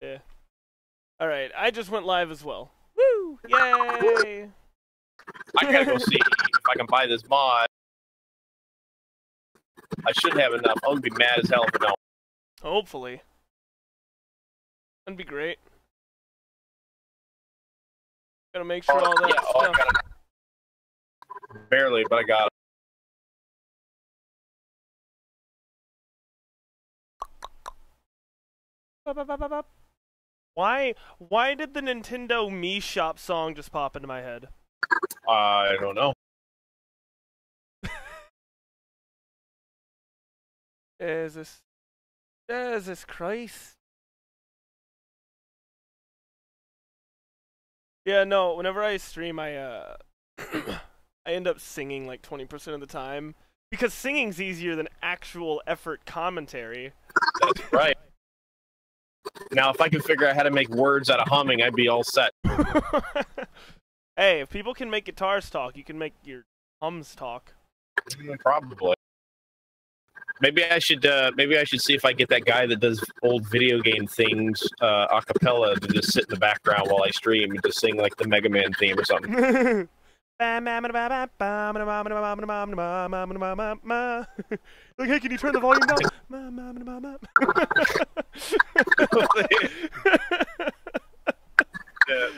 Yeah. Alright, I just went live as well. Woo! Yay! I gotta go see if I can buy this mod. I should have enough. I'm gonna be mad as hell if I don't. Hopefully. That'd be great. Gotta make sure all that stuff. I got it. Barely, but I got it. Why did the Nintendo Mii Shop song just pop into my head? I don't know. Jesus Christ. Yeah, no, whenever I stream, I end up singing like 20% of the time. Because singing's easier than actual effort commentary. That's right. Now, if I could figure out how to make words out of humming, I'd be all set. Hey, if people can make guitars talk, you can make your hums talk. Probably. Maybe I should see if I get that guy that does old video game things a cappella to just sit in the background while I stream and just sing like the Mega Man theme or something. Like, hey, can you turn the volume down?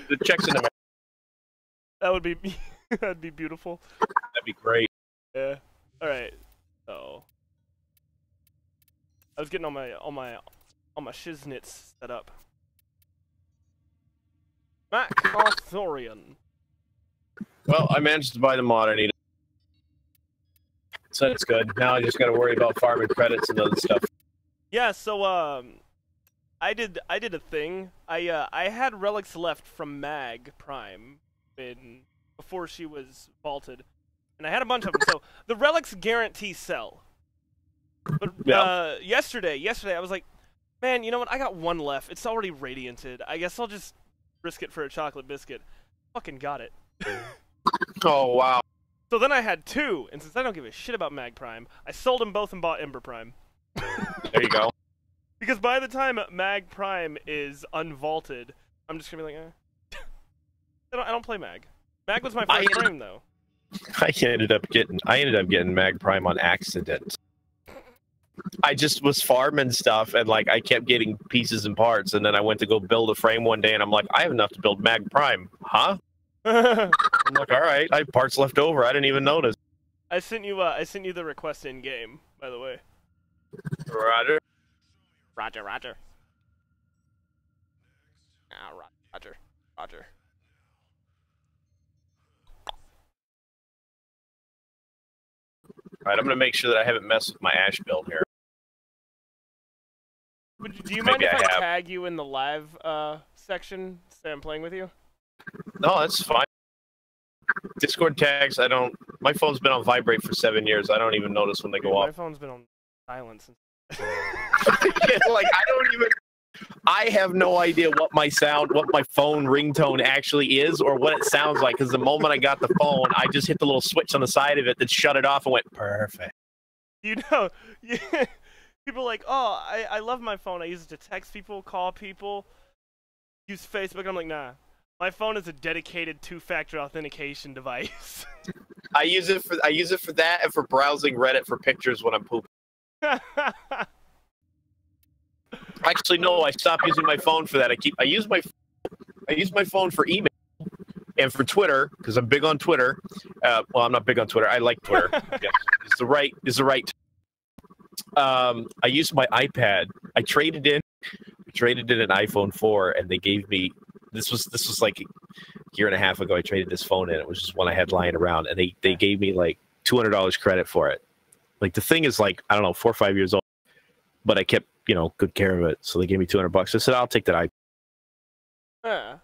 The checks in the That would be that'd be beautiful. That'd be great. Yeah. All right. So I was getting all my shiznits set up. Macarthurian. Well, I managed to buy the mod I needed. So that's good. Now I just got to worry about farming credits and other stuff. Yeah, so I did a thing. I had relics left from Mag Prime before she was vaulted. And I had a bunch of them. So the relics guarantee sell. But Yeah. yesterday I was like, man, you know what? I got one left. It's already radianted. I guess I'll just risk it for a chocolate biscuit. Fucking got it. Oh, wow. So then I had two, and since I don't give a shit about Mag Prime, I sold them both and bought Ember Prime. There you go. Because by the time Mag Prime is unvaulted, I'm just gonna be like, eh. I don't play Mag. Mag was my first frame though. I ended up getting Mag Prime on accident. I just was farming stuff and like I kept getting pieces and parts, and then I went to go build a frame one day and I'm like, I have enough to build Mag Prime. Huh? I'm like, all right, I have parts left over. I didn't even notice. I sent you the request in game, by the way. Roger. Roger. Ah, Roger. All right, I'm gonna make sure that I haven't messed with my ash build here. Do you mind if I tag you in the live section? Say I'm playing with you. No, that's fine. Discord tags, I don't. My phone's been on vibrate for 7 years. I don't even notice when they go off. My phone's been on silence. Yeah, like I have no idea what my phone ringtone actually is, or what it sounds like. Because the moment I got the phone, I just hit the little switch on the side of it that shut it off and went perfect. You know, people are like, oh, I love my phone. I use it to text people, call people, use Facebook. I'm like, nah. My phone is a dedicated two-factor authentication device. I use it for that and for browsing Reddit for pictures when I'm pooping. Actually, no, I stopped using my phone for that. I use my phone for email and for Twitter because I'm big on Twitter. Well, I'm not big on Twitter. I like Twitter. Yes, is the right. I used my iPad. I traded in an iPhone 4, and they gave me. This was like a year and a half ago. I traded this phone in. It was just one I had lying around, and they gave me like $200 credit for it. Like the thing is like, I don't know, 4 or 5 years old, but I kept, good care of it. So they gave me $200. I said, I'll take that iPad.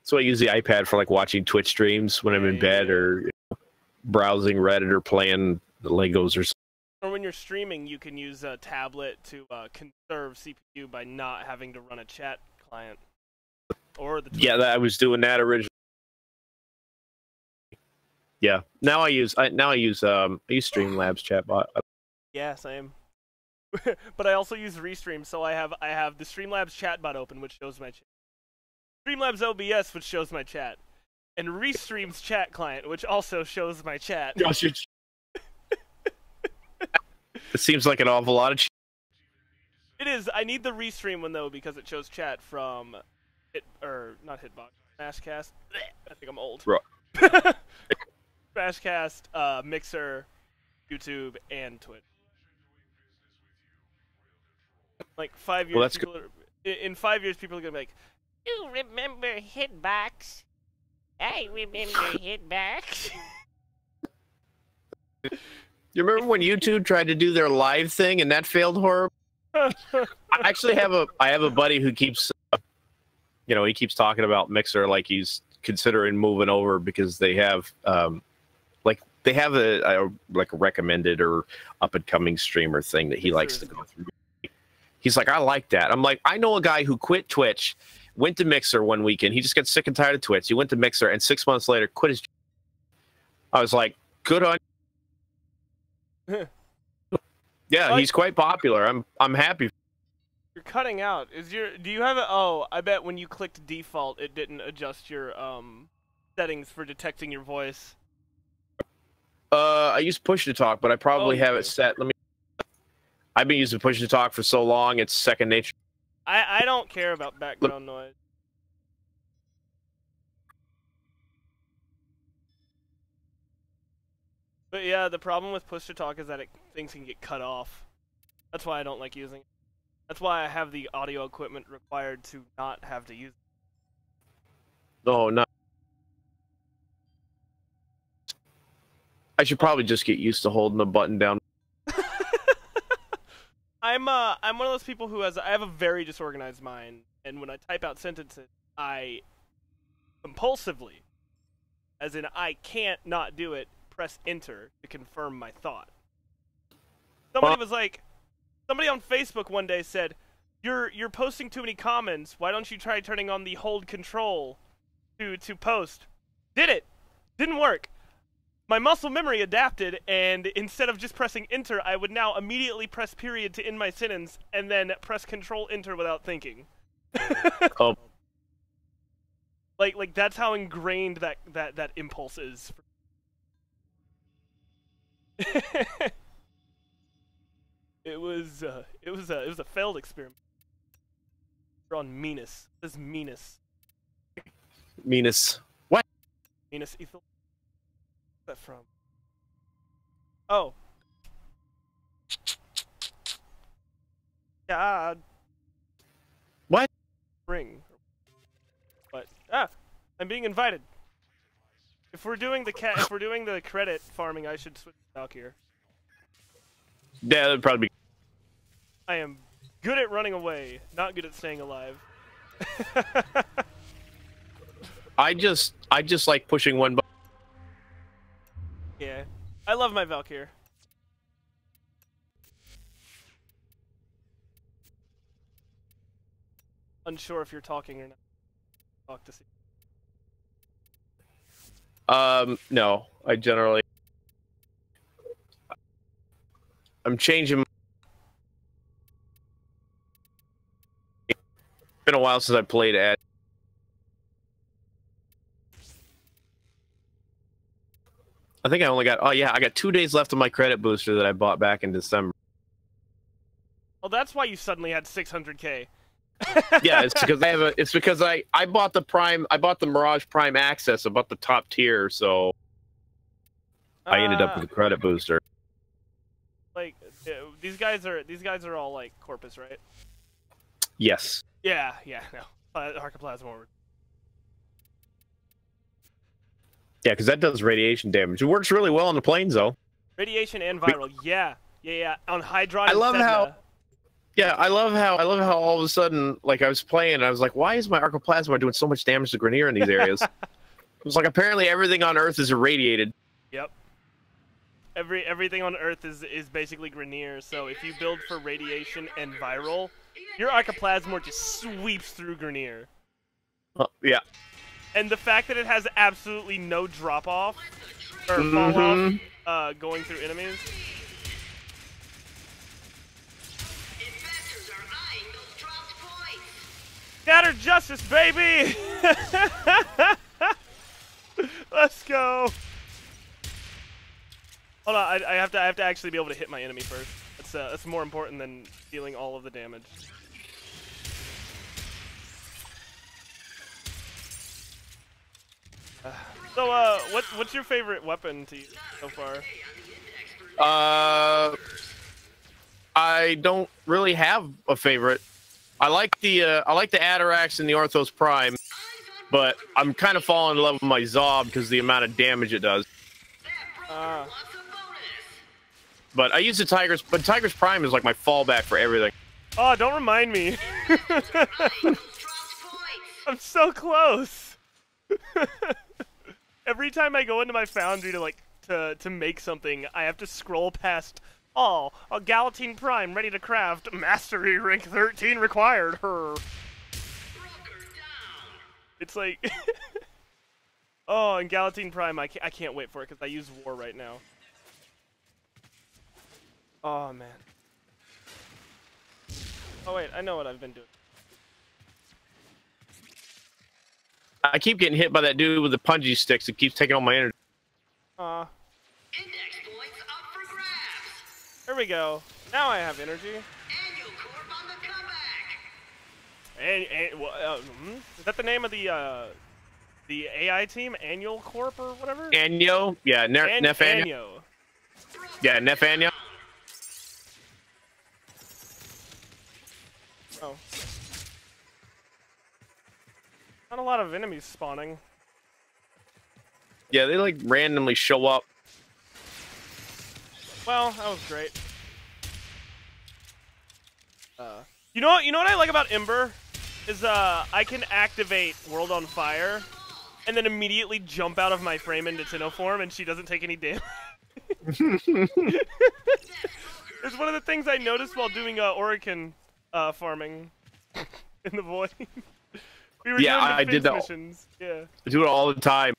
So I use the iPad for like watching Twitch streams when I'm in bed, or browsing Reddit, or playing the Legos or something. Or when you're streaming, you can use a tablet to conserve CPU by not having to run a chat client. Or the I was doing that originally. Yeah. Now I use Streamlabs chatbot. Yeah, same. but I also use Restream, so I have the Streamlabs chatbot open, which shows my chat. Streamlabs OBS, which shows my chat, and Restream's chat client, which also shows my chat. It seems like an awful lot of. It is. I need the Restream one though because it shows chat from not Hitbox, Smashcast. I think I'm old. Smashcast, Mixer, YouTube, and Twitch. Like 5 years. Well, that's good. In 5 years, people are gonna be like, "You remember Hitbox? I remember Hitbox." You remember when YouTube tried to do their live thing and that failed horribly? I actually have a buddy who keeps, he keeps talking about Mixer like he's considering moving over because they have, they have a recommended or up and coming streamer thing that he likes to go through. He's like, I like that. I'm like, I know a guy who quit Twitch, went to Mixer one weekend. He just got sick and tired of Twitch. He went to Mixer and 6 months later quit his. I was like, good on. Yeah, he's quite popular. I'm happy. You're cutting out. Do you have a? Oh, I bet when you clicked default, it didn't adjust your settings for detecting your voice. I use push to talk, but I probably have it set. I've been using push to talk for so long; it's second nature. I don't care about background noise. But yeah, the problem with push to talk is that things can get cut off. That's why I don't like using it. That's why I have the audio equipment required to not have to use it. No, not. I should probably just get used to holding the button down. I'm one of those people who I have a very disorganized mind, and when I type out sentences, I compulsively, as in I can't not do it, press enter to confirm my thought. Somebody on Facebook one day said, "You're posting too many comments. Why don't you try turning on the hold control to post?" Did it? Didn't work. My muscle memory adapted, and instead of just pressing enter, I would now immediately press period to end my sentence, and then press control enter without thinking. Oh. Like that's how ingrained that impulse is. It was a failed experiment. We're on Meanus. This is Meanus. Meanus. What? Meanus Ethel. Where's that from? Oh. God. What? Ring. What? I'm being invited. If we're doing the credit farming, I should switch to Valkyr. Yeah, that'd probably be. I am good at running away, not good at staying alive. I just like pushing one button. Yeah, I love my Valkyr. Unsure if you're talking or not. Talk to see. No, I generally. I'm changing. It's been a while since I played ad. I think I only got. Oh yeah, I got 2 days left of my credit booster that I bought back in December. Oh, that's why you suddenly had 600K. Yeah, it's because I have a. It's because I bought the Prime. I bought the Mirage Prime Access. I bought the top tier, so I ended up with a credit booster. Like these guys are all like Corpus, right? Yes. Yeah, no. Archiplasma. Yeah, because that does radiation damage. It works really well on the planes, though. Radiation and viral. Yeah. On Hydron. I love how. Yeah, I love how all of a sudden, like I was playing, and I was like, why is my Archiplasma doing so much damage to Grenier in these areas? It was like apparently everything on Earth is irradiated. Yep. Everything on Earth is basically Grenier. So if you build for radiation and viral, your Archiplasma just sweeps through Grenier. Yeah. And the fact that it has absolutely no drop off or fall off going through enemies. Scattered justice, baby! Let's go. Hold on, I have to actually be able to hit my enemy first. That's more important than dealing all of the damage. So, what's your favorite weapon to use so far? I don't really have a favorite. I like the Atarax and the Orthos Prime, but I'm kind of falling in love with my Zob because of the amount of damage it does. But I use the Tigers, but Tigers Prime is like my fallback for everything. Oh, don't remind me. I'm so close. Every time I go into my foundry to make something, I have to scroll past. Oh, a Galatine Prime ready to craft. Mastery rank 13 required. Her. It's like, oh, and Galatine Prime, I can't wait for it because I use War right now. Oh man. Oh wait, I know what I've been doing. I keep getting hit by that dude with the punji sticks. It keeps taking all my energy. Index points up for grabs. There we go. Now I have energy. Annual Corp on the comeback. Is that the name of the AI team? Annual Corp or whatever? Anyo? Yeah, Nef Anyo. Anyo. Yeah, Nef Anyo. Oh. Not a lot of enemies spawning. Yeah, they like randomly show up. Well, that was great. You know what I like about Ember is I can activate World on Fire and then immediately jump out of my frame into Tenno form and she doesn't take any damage. It's one of the things I noticed while doing Orican farming in the void. We were doing I did that. Missions. Yeah. I do it all the time.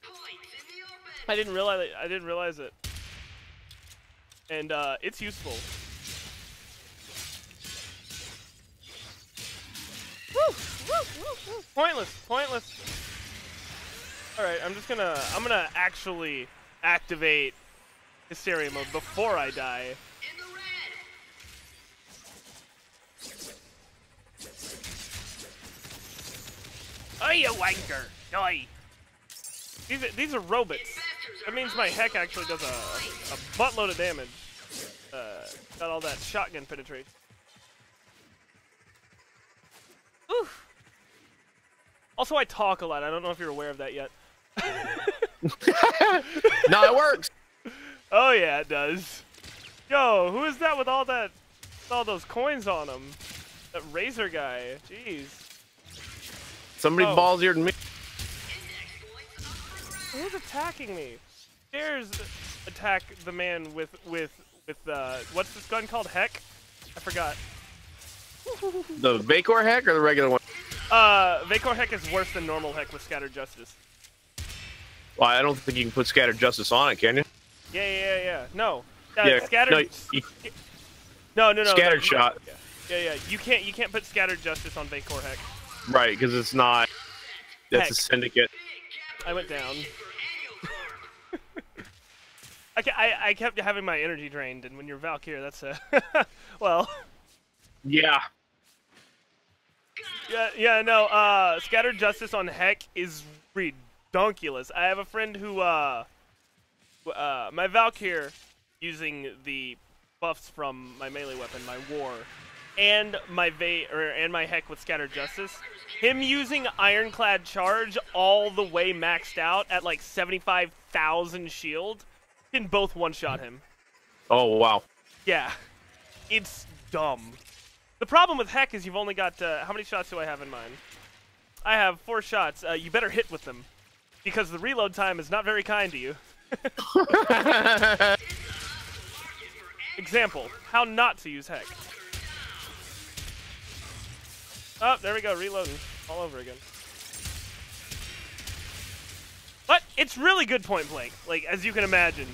I didn't realize it. And it's useful. Woo, woo, woo, woo. Pointless. All right, I'm gonna actually activate Hysteria mode before I die. Oh, you wanker! Die! These are robots. That means my heck actually does a buttload of damage. Got all that shotgun penetration. Oof. Also, I talk a lot. I don't know if you're aware of that yet. No, it works. Oh yeah, it does. Yo, who is that with all those coins on him? That Razor guy. Jeez. Somebody ballsier than me. Who's attacking me? Dares attack the man with what's this gun called? Heck? I forgot. The Vacor Heck or the regular one? Vacor Heck is worse than normal Heck with Scattered Justice. Well, I don't think you can put Scattered Justice on it, can you? Yeah. No. Yeah. Scattered. No. Scattered shot. Yeah. You can't put Scattered Justice on Vacor Heck. Right, because it's not. That's Heck. a syndicate. I went down. I kept having my energy drained, and when you're Valkyr, that's well. Yeah. No. Scattered Justice on Heck is redonkulous. I have a friend who my Valkyr using the buffs from my melee weapon, my War, and my my Heck with Scattered Justice. Him using Ironclad Charge all the way maxed out at like 75,000 shield can both one-shot him. Oh, wow. Yeah. It's dumb. The problem with Heck is you've only got, how many shots do I have in mind? I have 4 shots. You better hit with them, because the reload time is not very kind to you. Example, how not to use Heck. Oh, there we go, reloading all over again. But it's really good point blank, like, as you can imagine.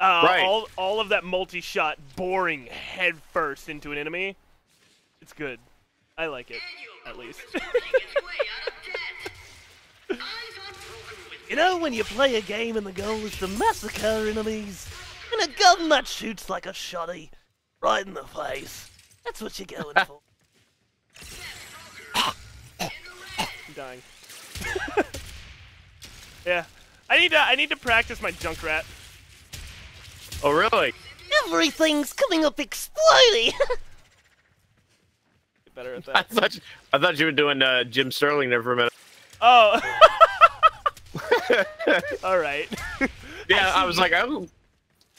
Right. All of that multi-shot boring head first into an enemy. It's good. I like it. at least. Its way out of debt. Eyes on broken with You know, when you play a game and the goal is to massacre enemies, and a gun that shoots like a shotty right in the face, that's what you're going for. I'm dying. Yeah, I need to practice my Junkrat. Oh, really? Everything's coming up exploding! Get better at I that. thought you were doing Jim Sterling there for a minute. Oh. All right. Yeah, I was like, oh.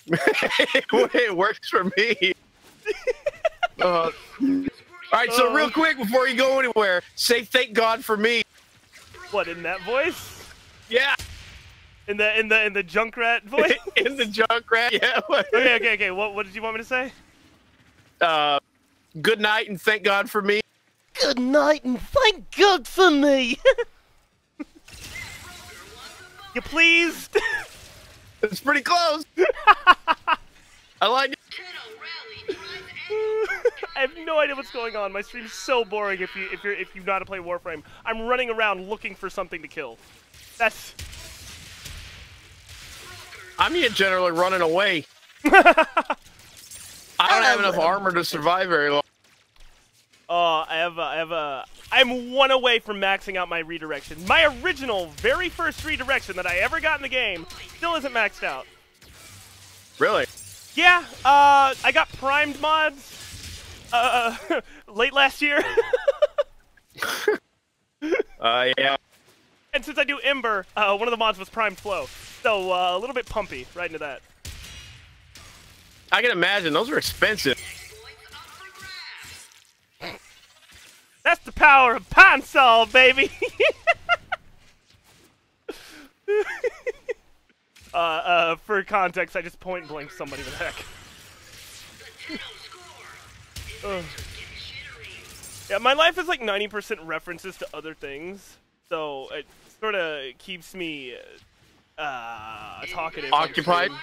It works for me. All right, so real quick before you go anywhere, say thank God for me. What, in that voice? Yeah, In the Junkrat voice? in the Junkrat. Yeah. Okay. What did you want me to say? Good night and thank God for me. Good night and thank God for me! You pleased? It's pretty close. I like it. Kiddo rally drives I have no idea what's going on. My stream's so boring if you know how to play Warframe. I'm running around looking for something to kill. That's I'm here generally running away. I don't have enough armor to survive very long. I'm one away from maxing out my redirection. My original, very first redirection that I ever got in the game still isn't maxed out. Really? Yeah, I got primed mods, late last year. Yeah. And since I do Ember, one of the mods was primed flow. So, a little bit pumpy right into that. I can imagine. Those are expensive. points up for grabs. That's the power of Pansol, baby! For context, I just point blank somebody with heck. The Kiddo score. Ugh. Getting shittery. Yeah, my life is like 90% references to other things, so it sort of keeps me, talkative. Occupied? Smiling on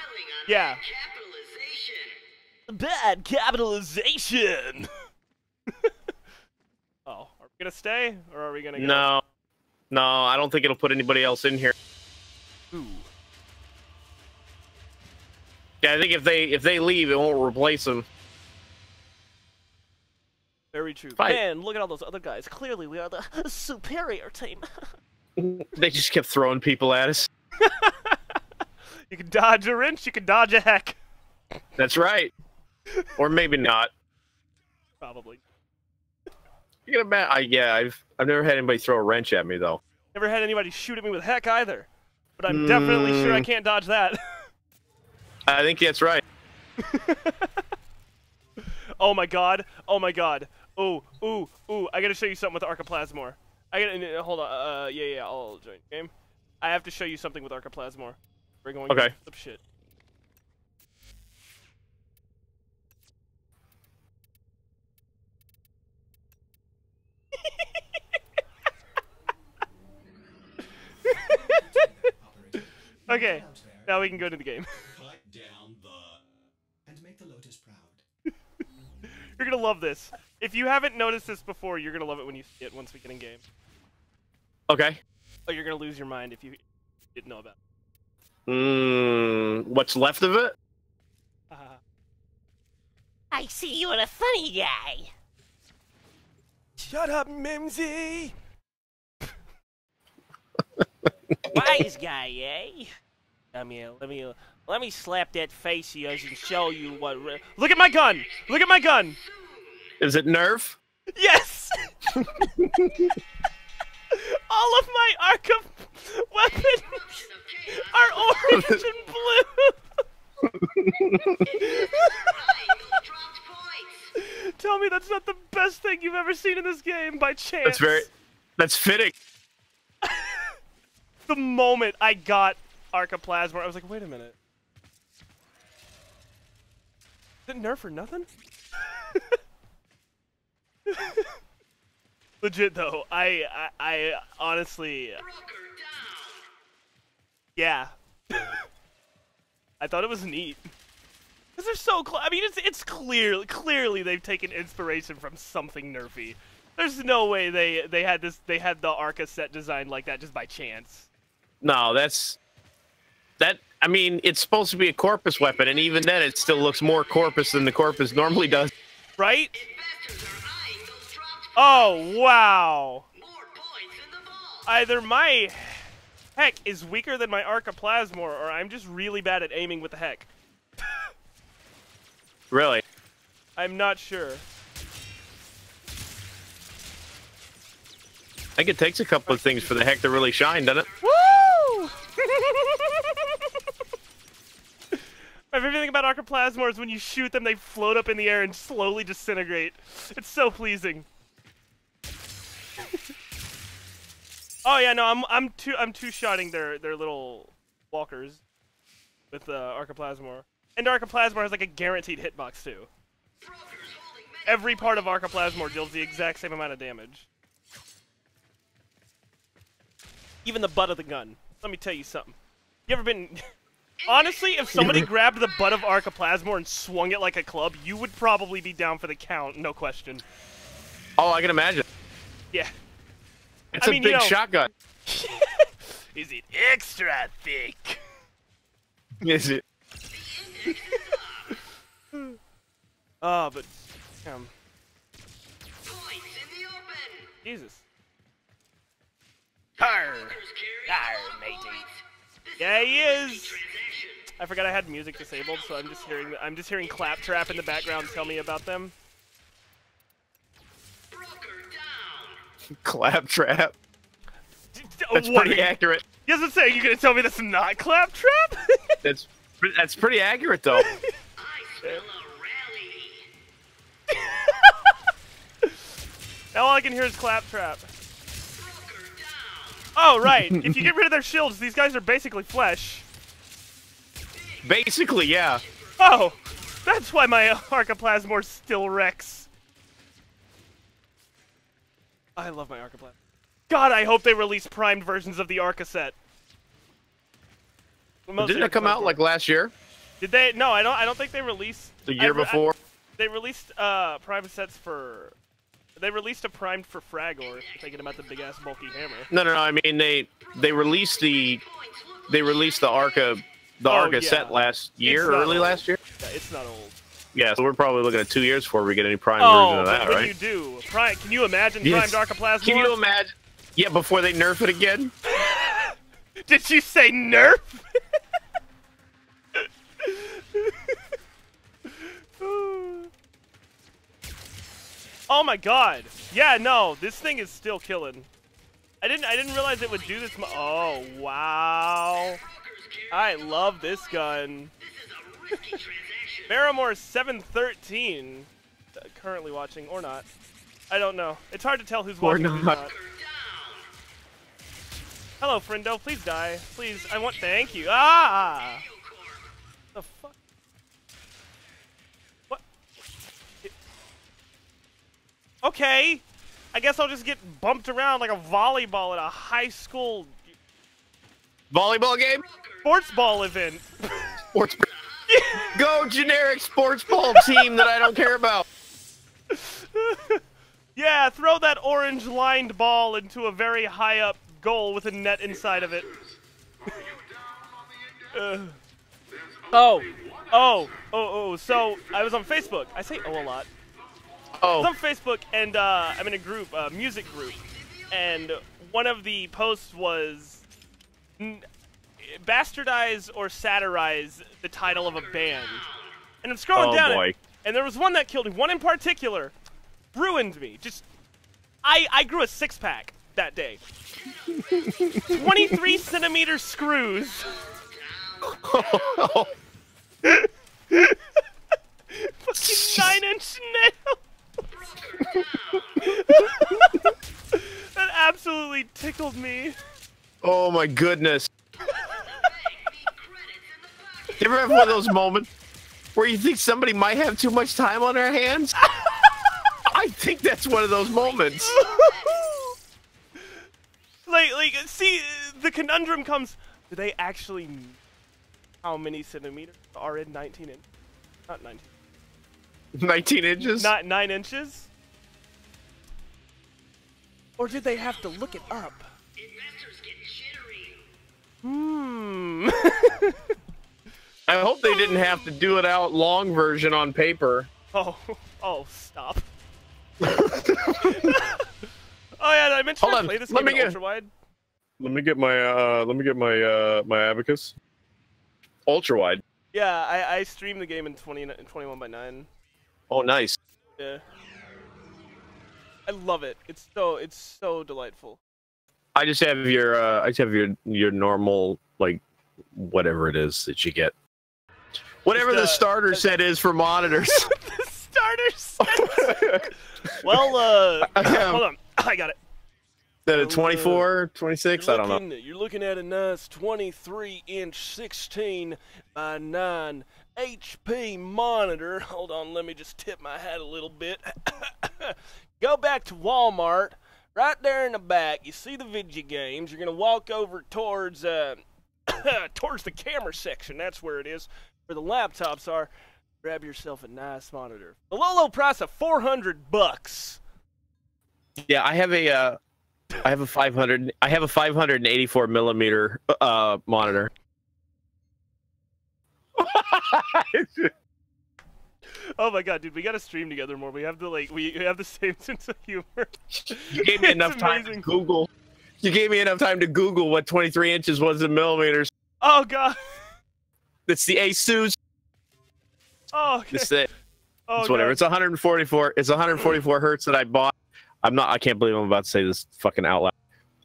Yeah. capitalization. Bad capitalization! Oh, are we gonna stay, or are we gonna go? No, I don't think it'll put anybody else in here. Ooh. Yeah, I think if they leave, it won't replace them. Very true. Fight. Man, look at all those other guys. Clearly, we are the superior team. They just kept throwing people at us. You can dodge a wrench, you can dodge a heck. That's right. Or maybe not. Probably. You can imagine. I've never had anybody throw a wrench at me though. Never had anybody shoot at me with heck either. But I'm definitely sure I can't dodge that. I think that's right. Oh my god. Oh my god. Ooh. I gotta show you something with Archiplasmor. Hold on. Yeah, I'll join the game. I have to show you something with Archiplasmor. We're going Okay. to flip shit. Okay, now we can go to the game. Cut down the and make the Lotus proud. You're gonna love this. If you haven't noticed this before, you're gonna love it when you see it once we get in game. Okay. Oh, you're gonna lose your mind if you didn't know about it. What's left of it? I see you're a funny guy. Shut up, Mimsy! Wise guy, eh? Come here, let me slap that face of yours and show you what. Look at my gun! Look at my gun! Is it Nerf? Yes! All of my Arkham weapons are orange and blue! Dropped points. Tell me that's not the best thing you've ever seen in this game by chance. That's fitting. The moment I got Archiplasmor, I was like, wait a minute. Is it Nerf or nothing? Legit though, I honestly, yeah. I thought it was neat. Cause they're so close. I mean, it's clearly they've taken inspiration from something nerfy. There's no way they had the Arca set designed like that just by chance. No, I mean, it's supposed to be a Corpus weapon, and even then, it still looks more Corpus than the Corpus normally does. Right? Investors are eyeing those dropped Oh, wow. more points in the vault. Either my heck is weaker than my Arca Plasmor, or I'm just really bad at aiming with the heck. Really? I'm not sure. I think it takes a couple of things for the heck to really shine, doesn't it? Woo! My favorite thing about Arca Plasmor is when you shoot them, they float up in the air and slowly disintegrate. It's so pleasing. Oh yeah, no, I'm two-shotting their little walkers with Arca Plasmor. And Arca Plasmor has like a guaranteed hitbox too. Every part of Arca Plasmor deals the exact same amount of damage. Even the butt of the gun. Let me tell you something. You ever been... Honestly, if somebody grabbed the butt of Arca Plasmor and swung it like a club, you would probably be down for the count, no question. Oh, I can imagine. Yeah. It's a big shotgun. Is it extra thick? Is it? Oh, but... Points in the open. Jesus. Arr, matey. Yeah, he is. I forgot I had music disabled, so I'm just hearing Claptrap in the background tell me about them. Claptrap. That's What? pretty accurate. You doesn't say you're gonna tell me that's not Claptrap? That's pretty accurate though. Now all I can hear is Claptrap. Oh, right. If you get rid of their shields, these guys are basically flesh. Basically, yeah. Oh, that's why my Arca Plasmor still wrecks. I love my Arca Plasmor. God, I hope they release primed versions of the Arca set. Didn't it come out like last year? Did they? No, I don't think they released. The year before? They released primed sets for. They released a primed for Fragor. Thinking about the big ass bulky hammer. No. I mean they released the Arca set last year, early last year. Yeah, it's not old. Yeah, so we're probably looking at 2 years before we get any primed version of that, when right? you do, can you imagine primed Arca Plasmor? Can you imagine? Yeah, before they nerf it again. Did you say nerf? Oh my god. Yeah, no, this thing is still killing. I didn't realize it would do this oh, wow. I love this gun. Barrymore 713 currently watching or not. I don't know. It's hard to tell who's watching and who's not. Hello, friendo. Please die. Please. Thank you. Ah! The fuck? What? Okay. I guess I'll just get bumped around like a volleyball at a high school Volleyball game? sports ball event. Sports. Go generic sports ball team that I don't care about. Yeah, throw that orange-lined ball into a very high-up goal with a net inside of it. So I was on Facebook. I say oh a lot. I was on Facebook, and I'm in a group, a music group, and one of the posts was bastardize or satirize the title of a band. And I'm scrolling down, and there was one that killed me. One in particular ruined me. Just, I grew a six-pack that day. 23-centimeter screws. Fucking 9-inch nail. That absolutely tickled me. Oh my goodness. You ever have one of those moments where you think somebody might have too much time on their hands? I think that's one of those moments. like, see, the conundrum comes, do they actually know how many centimeters are in 19 inches? Not 19. 19 inches? Not 9 inches? Or did they have to look it up? Investors get jittery. I hope they didn't have to do it out long version on paper. Oh, stop. Oh yeah, did I mention I play this game in ultra wide? Let me get my my abacus. Ultra wide. Yeah, I stream the game in 21:9. Oh, nice. Yeah. I love it. It's so delightful. I just have your normal, like, whatever it is that you get. Whatever the starter set is for monitors. The starter set. Well, hold on. I got it. That a 24, 26? I don't know. You're looking at a nice 23-inch 16 by 9 HP monitor. Hold on, let me just tip my hat a little bit. Go back to Walmart. Right there in the back, you see the video games. You're gonna walk over towards towards the camera section. That's where it is, where the laptops are. Grab yourself a nice monitor. The low price of $400. Yeah, I have a 584 millimeter monitor. Oh my god, dude, we gotta stream together more. We have to we have the same sense of humor. You gave me enough time to Google. You gave me enough time to Google what 23 inches was in millimeters. Oh god. It's the Asus. Oh, okay. It's whatever. It's 144. It's 144 hertz that I bought. I can't believe I'm about to say this fucking out loud.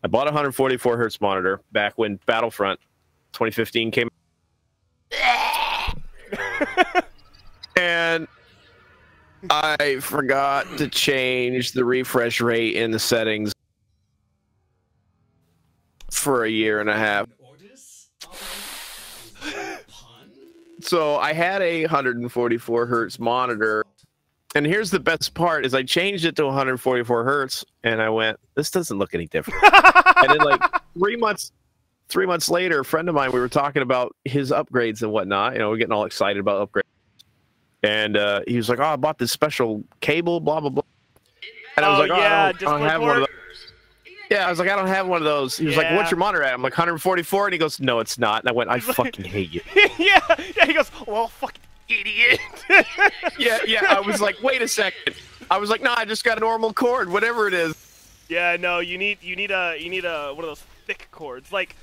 I bought a 144 hertz monitor back when Battlefront 2015 came. And I forgot to change the refresh rate in the settings for a year and a half. So I had a 144 hertz monitor, and here's the best part: is I changed it to 144 hertz, and I went, "This doesn't look any different." And then, like 3 months later, a friend of mine, we were talking about his upgrades and whatnot. You know, we're getting all excited about upgrades. And he was like, "Oh, I bought this special cable, blah blah blah." And I was like, "Oh, yeah, I don't have one of those." Yeah, I was like, "I don't have one of those." He was like, "What's your monitor at?" I'm like, 144, and he goes, "No, it's not." And I went, "I fucking hate you." yeah. He goes, "Well, fucking idiot." yeah. I was like, "Wait a second." I was like, "No, I just got a normal cord, whatever it is." Yeah, no, you need a one of those thick cords. Like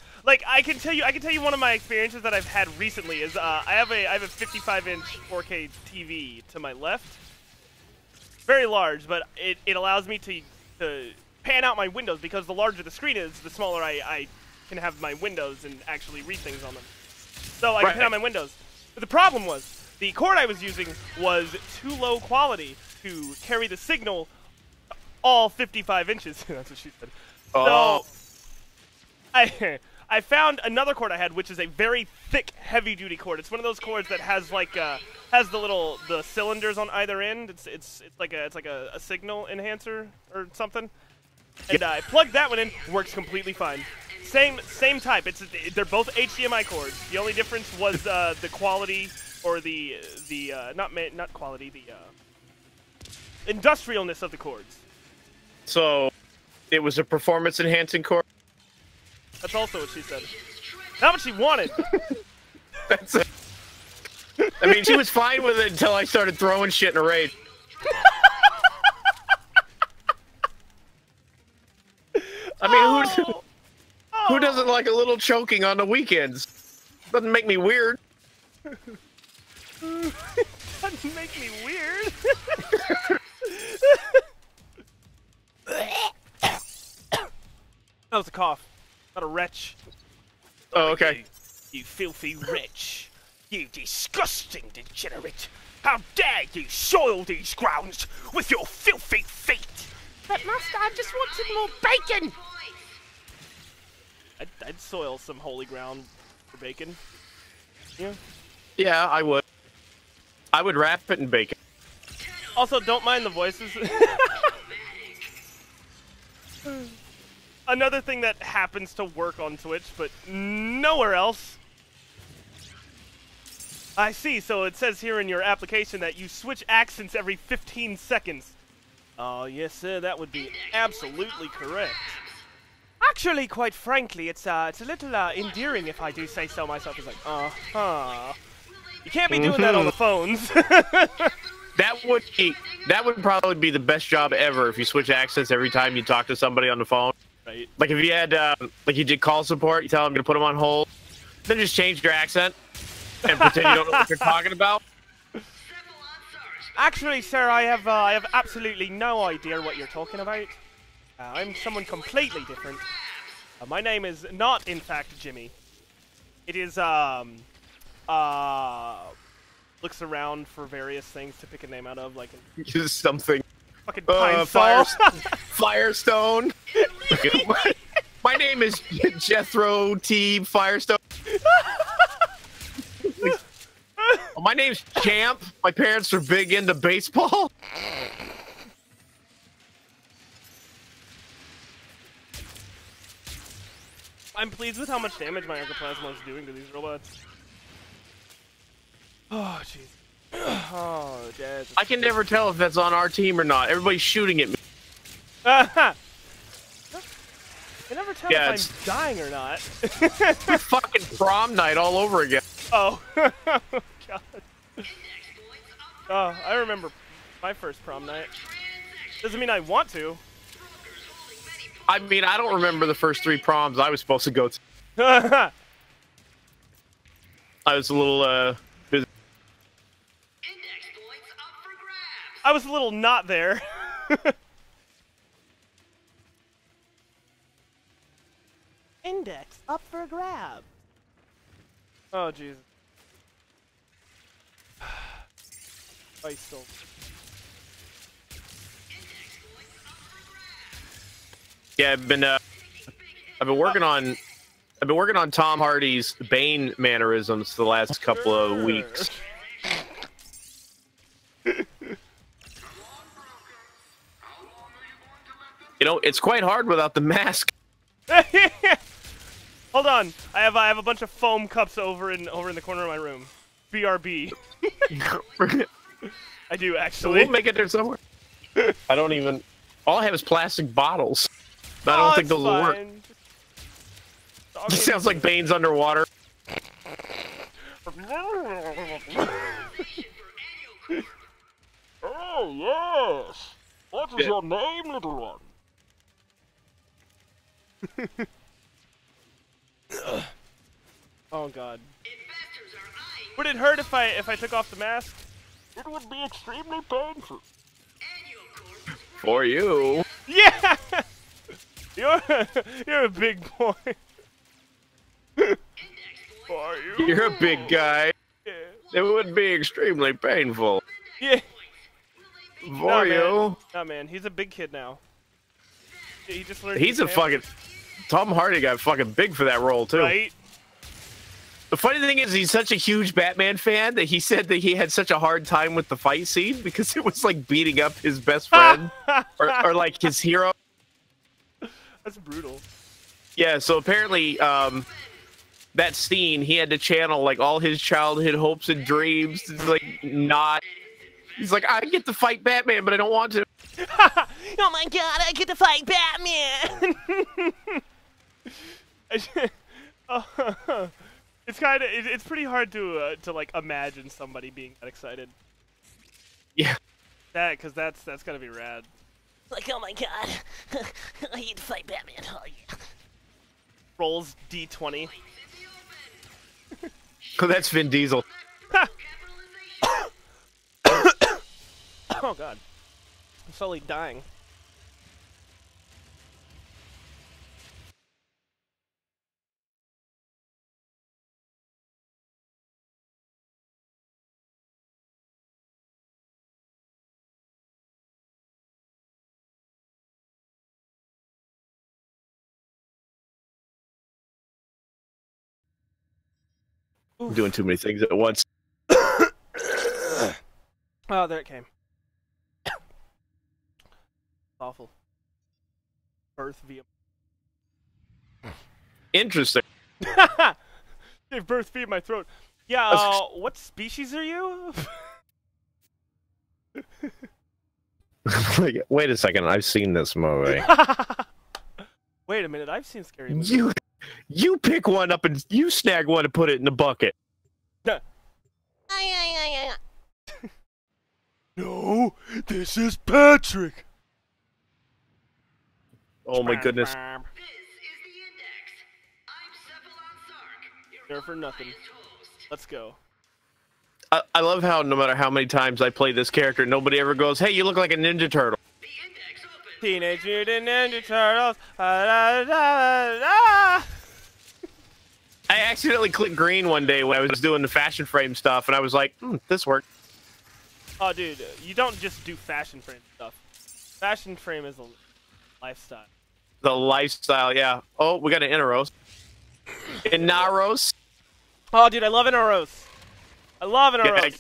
I can tell you one of my experiences that I've had recently is I have a 55-inch 4K TV to my left. Very large, but it allows me to pan out my windows, because the larger the screen is, the smaller I can have my windows and actually read things on them. So I can pan out my windows. But the problem was the cord I was using was too low quality to carry the signal all 55 inches. That's what she said. Oh. So I found another cord I had, which is a very thick, heavy-duty cord. It's one of those cords that has has the cylinders on either end. It's like a signal enhancer or something. And I plugged that one in. Works completely fine. Same type. They're both HDMI cords. The only difference was the quality, or the not quality, the industrialness of the cords. So it was a performance enhancing cord. That's also what she said. Not what she wanted. That's it. I mean, she was fine with it until I started throwing shit in a rage. I mean, who doesn't like a little choking on the weekends? Doesn't make me weird. Doesn't make me weird. That was a cough, not a retch. Oh, okay. You filthy wretch. You disgusting degenerate. How dare you soil these grounds with your filthy feet? But Master, I just wanted more bacon! I'd soil some holy ground for bacon. Yeah. Yeah, I would. I would wrap it in bacon. Also, don't mind the voices. Another thing that happens to work on Twitch, but nowhere else. I see, so it says here in your application that you switch accents every 15 seconds. Oh, yes, sir, that would be absolutely correct. Actually, quite frankly, it's a little endearing if I do say so myself. It's like, uh-huh. You can't be doing that on the phones. That would probably be the best job ever if you switch accents every time you talk to somebody on the phone. Right. Like if you had, like you did call support, you tell them to put them on hold, then just change your accent and pretend you don't know what you're talking about. Actually, sir, I have absolutely no idea what you're talking about. I'm someone completely different. My name is not, in fact, Jimmy. It is, looks around for various things to pick a name out of, like Just something. fucking Pine Sol. Firestone. My name is Jethro T. Firestone. My name's Champ. My parents are big into baseball. I'm pleased with how much damage my Archoplasma is doing to these robots. Oh, jeez. Oh, jazz. I can never tell if that's on our team or not. Everybody's shooting at me. I never tell Yeah, if I'm dying or not. Fucking prom night all over again. Oh. God. Oh, I remember my first prom night. Doesn't mean I want to. I mean, I don't remember the first 3 proms I was supposed to go to. I was a little, busy. I was a little not there. Index up for grab. Oh, Jesus. I still. Yeah, I've been working on Tom Hardy's Bane mannerisms for the last couple of weeks. You know, it's quite hard without the mask. Hold on, I have a bunch of foam cups over in the corner of my room. BRB. I do actually. We'll make it there somewhere. I don't even. All I have is plastic bottles. I don't think those will work. It sounds like Bane's underwater. Oh yes. What is your name, little one? Oh God. Would it hurt if I took off the mask? It would be extremely painful. For you. Yeah. You're a big boy. For you. You're a big guy. Yeah. It would be extremely painful. Yeah. For you. Nah, man. He's a big kid now. He just learned. He's a fucking. Tom Hardy got fucking big for that role too. Right. The funny thing is, he's such a huge Batman fan that he said that he had such a hard time with the fight scene because it was like beating up his best friend or like his hero. That's brutal. Yeah, so apparently that scene, he had to channel like all his childhood hopes and dreams. It's like not. He's like, I get to fight Batman, but I don't want to. Oh my god, I get to fight Batman! It's kind of it's pretty hard to like imagine somebody being that excited. Yeah. Because that's gotta be rad. Like, oh my god, I get to fight Batman, oh yeah. Rolls D20. Oh, that's Vin Diesel. Oh God. I'm slowly dying. I'm doing too many things at once. Oh, there it came. Awful. Birth via. Interesting. Gave birth via my throat. Yeah. What species are you? Like, wait a second, I've seen this movie. Wait a minute, I've seen scary movies. You pick one up and you snag one and put it in the bucket. No, this is Patrick. Oh my goodness. This is the Index. I'm Cephalon Sark, your There for nothing. unbiased host. Let's go. I love how no matter how many times I play this character, nobody ever goes, "Hey, you look like a Ninja Turtle." The Index opens. Teenage Mutant Ninja Turtles. Da, da, da, da. I accidentally clicked green one day when I was doing the fashion frame stuff, and I was like, this worked. Oh, dude, you don't just do fashion frame stuff. Fashion frame is a lifestyle. The lifestyle, yeah. Oh, we got an Inaros. Inaros. Oh, dude, I love Inaros. I love Inaros. Yeah,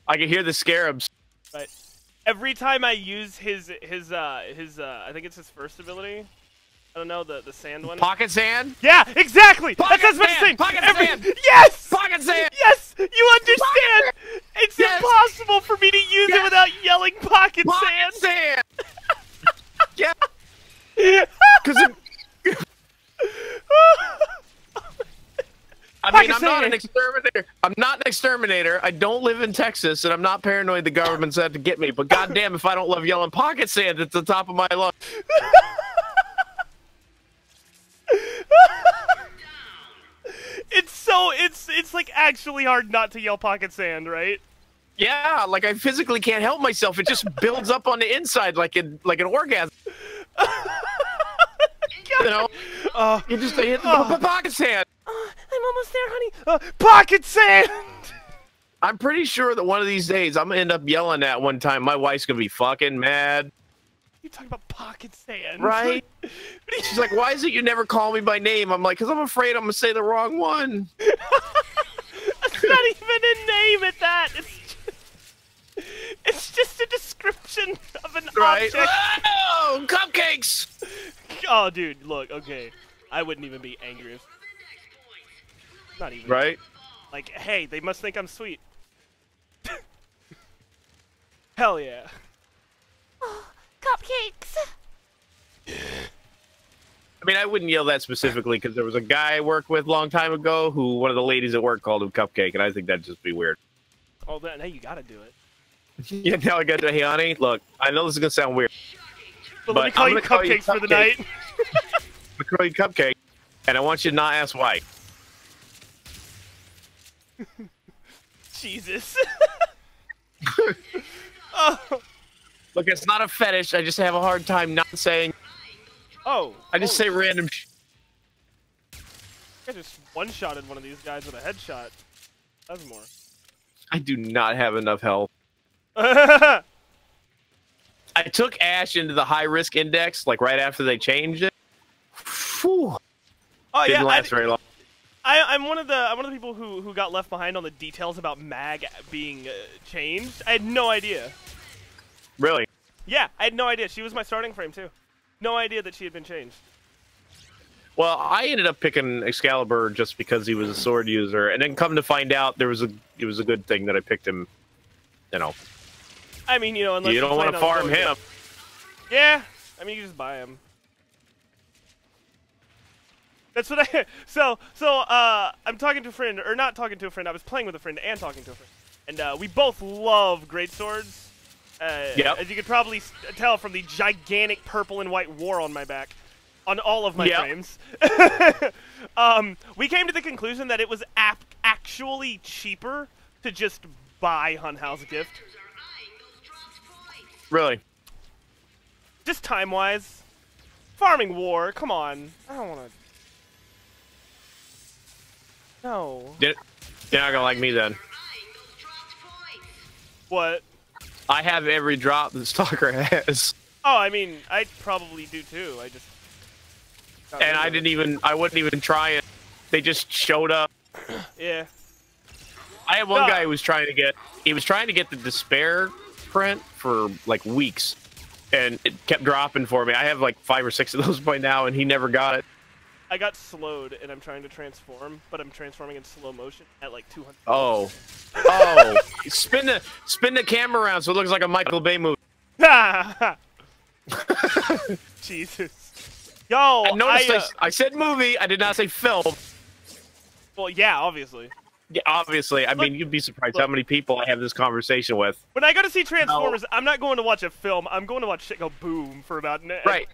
I can hear the scarabs. Right. Every time I use his I think it's his first ability. I don't know, the sand one. Pocket sand? Yeah, exactly. Pocket That's what I'm sand! saying. Pocket sand! Yes. Pocket sand! Yes, you understand. It's Yes! impossible for me to use it Yes! without yelling pocket Pocket sand. sand! Yeah. Because I mean, I'm not an exterminator. I'm not an exterminator. I don't live in Texas, and I'm not paranoid the government's out to get me. But goddamn, if I don't love yelling pocket sand at the top of my lungs. It's like actually hard not to yell pocket sand, right? Yeah, like I physically can't help myself. It just builds up on the inside like an orgasm. You know, you just hit the pocket sand. I'm almost there, honey. Pocket sand. I'm pretty sure that one of these days I'm gonna end up yelling at one time. My wife's gonna be fucking mad. You talking about pocket sand, Right? She's like, "Why is it you never call me by name?" I'm like, "Cause I'm afraid I'm gonna say the wrong one." It's not even a name at that. It's just a description of an object. Oh, cupcakes! Oh, dude, look, okay. I wouldn't even be angry if... Not even. Right? Like, hey, they must think I'm sweet. Hell yeah. Oh, cupcakes! I mean, I wouldn't yell that specifically because there was a guy I worked with a long time ago who one of the ladies at work called him Cupcake, and I think that'd just be weird. Oh, then, hey, you gotta do it. Yeah, now I got to, hey, honey, look, I know this is going to sound weird. But let me call I'm you gonna call you Cupcakes for the night. I'm going to call you Cupcake, and I want you to not ask why. Jesus. Oh. Look, it's not a fetish. I just have a hard time not saying. Oh. I just say random I just one-shotted one of these guys with a headshot. That's more. I do not have enough health. Oh, I took Ash into the high-risk index, like, right after they changed it. Whew. Didn't yeah, last very long. I'm one of the people who got left behind on the details about Mag being changed. I had no idea. Really? Yeah, I had no idea. She was my starting frame too. No idea that she had been changed. Well, I ended up picking Excalibur just because he was a sword user, and then come to find out it was a good thing that I picked him. You know. I mean, you know, unless You don't want to farm him. Yeah, I mean, you just buy him. That's what I. So I'm talking to a friend, or not talking to a friend. I was playing with a friend and talking to a friend, and we both love greatswords. Yep. As you could probably tell from the gigantic purple and white war on my back, on all of my frames. We came to the conclusion that it was actually cheaper to just buy Hunhal's gift. Really? Just time-wise. Farming war, come on. I don't want to... No. You're not gonna like me then. What? I have every drop that Stalker has. Oh, I mean, I probably do too. I just... And I wouldn't even try it. They just showed up. Yeah. I had one guy who was trying to get the Despair print for like weeks, and it kept dropping for me. I have like 5 or 6 of those by now, and he never got it. I got slowed, and I'm trying to transform, but I'm transforming in slow motion at like 200. Oh, spin the camera around so it looks like a Michael Bay movie. Jesus. Yo, I noticed I said movie. I did not say film. Well, yeah, obviously. Yeah, obviously. I mean, you'd be surprised how many people I have this conversation with. When I go to see Transformers, I'm not going to watch a film. I'm going to watch shit go boom for about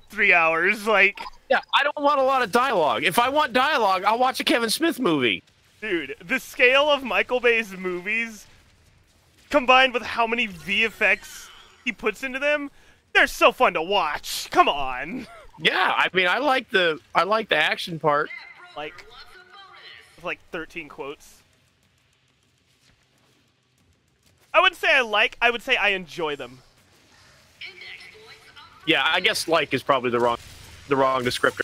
3 hours. Like, yeah, I don't want a lot of dialogue. If I want dialogue, I'll watch a Kevin Smith movie. dude, the scale of Michael Bay's movies, combined with how many VFX he puts into them, they're so fun to watch. Come on. Yeah, I mean, I like the action part. Like, with like 13 quotes. I would say I would say I enjoy them. Yeah, I guess like is probably the wrong descriptor.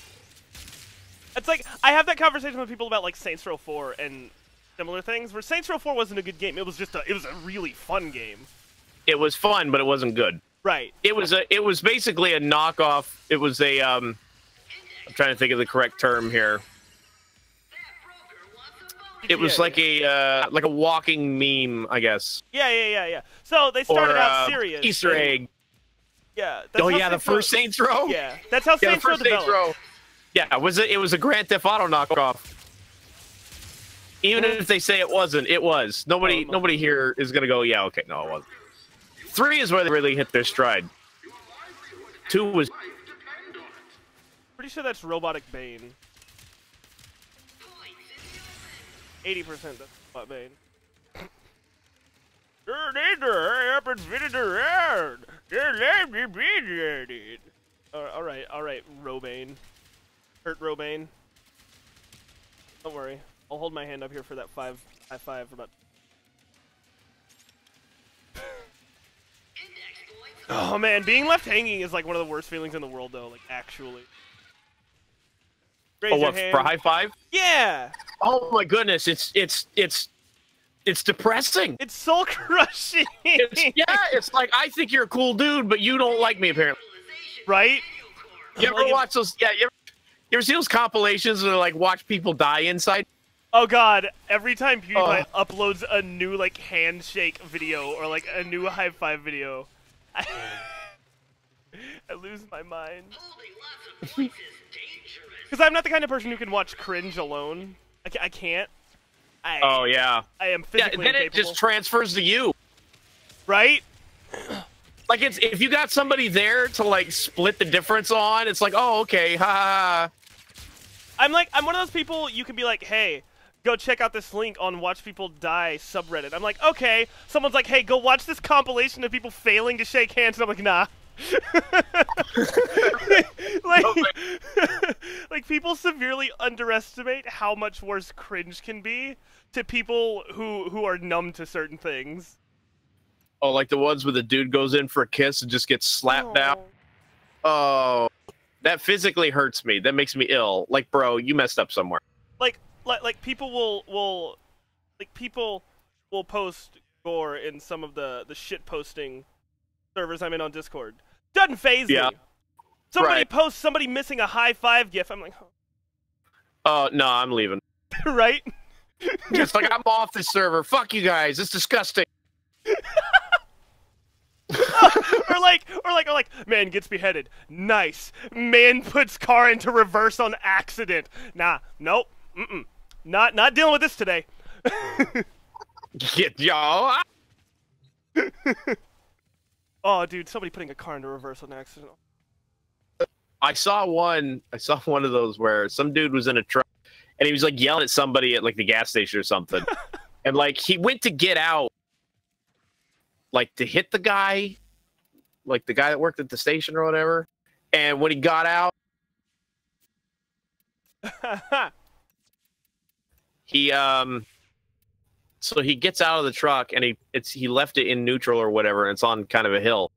It's like, I have that conversation with people about like Saints Row 4 and similar things, where Saints Row 4 wasn't a good game. It was just it was a really fun game. It was fun, but it wasn't good. Right. It was basically a knockoff. It was a I'm trying to think of the correct term here. It was like a walking meme, I guess. Yeah. So they started out serious. Easter egg. Yeah. Oh yeah, the first Saints Row. Yeah, that's how Saints Row developed. Yeah, it was a Grand Theft Auto knockoff. Even if they say it wasn't, it was. Nobody here is gonna go, yeah, okay, no, it wasn't. 3 is where they really hit their stride. 2 was. Pretty sure that's Robotic Bane. 80% that's Robot Bane. Alright, Robane. Hurt Robane. Don't worry. I'll hold my hand up here for that high five for about. Oh man, being left hanging is like one of the worst feelings in the world, though. Like, actually. Raise your hand. For a high five? Yeah. Oh my goodness, it's depressing. It's soul crushing. It's like, I think you're a cool dude, but you don't like me apparently. Right? You ever watch those? Yeah, you ever see those compilations where like watch people die inside? Oh god, every time PewDiePie uploads a new like handshake video or like a new high five video, I lose my mind. Because I'm not the kind of person who can watch cringe alone. I can't. Oh yeah. I am physically then incapable. It just transfers to you. Right? Like, it's if you got somebody there to like split the difference on, it's like, oh okay, ha. I'm one of those people you can be like, hey, go check out this link on Watch People Die subreddit. I'm like, okay. Someone's like, hey, go watch this compilation of people failing to shake hands. And I'm like, nah. like people severely underestimate how much worse cringe can be to people who are numb to certain things. Oh, like the ones where the dude goes in for a kiss and just gets slapped out. Oh, that physically hurts me. That makes me ill. Like, bro, you messed up somewhere. Like people will post gore in some of the shit posting servers I'm in on Discord. Doesn't faze me. Somebody posts somebody missing a high five gif. I'm like, oh no, I'm leaving. Right? Just like, I'm off this server. Fuck you guys. It's disgusting. or like, man gets beheaded. Nice. Man puts car into reverse on accident. Nah, nope. Not dealing with this today. Get y'all. Oh, dude, somebody putting a car into reverse on accident. I saw one of those where some dude was in a truck and he was like yelling at somebody at like the gas station or something. And like he went to get out, like to hit the guy, like the guy that worked at the station or whatever. And when he got out, so he gets out of the truck and he left it in neutral or whatever, and it's on kind of a hill.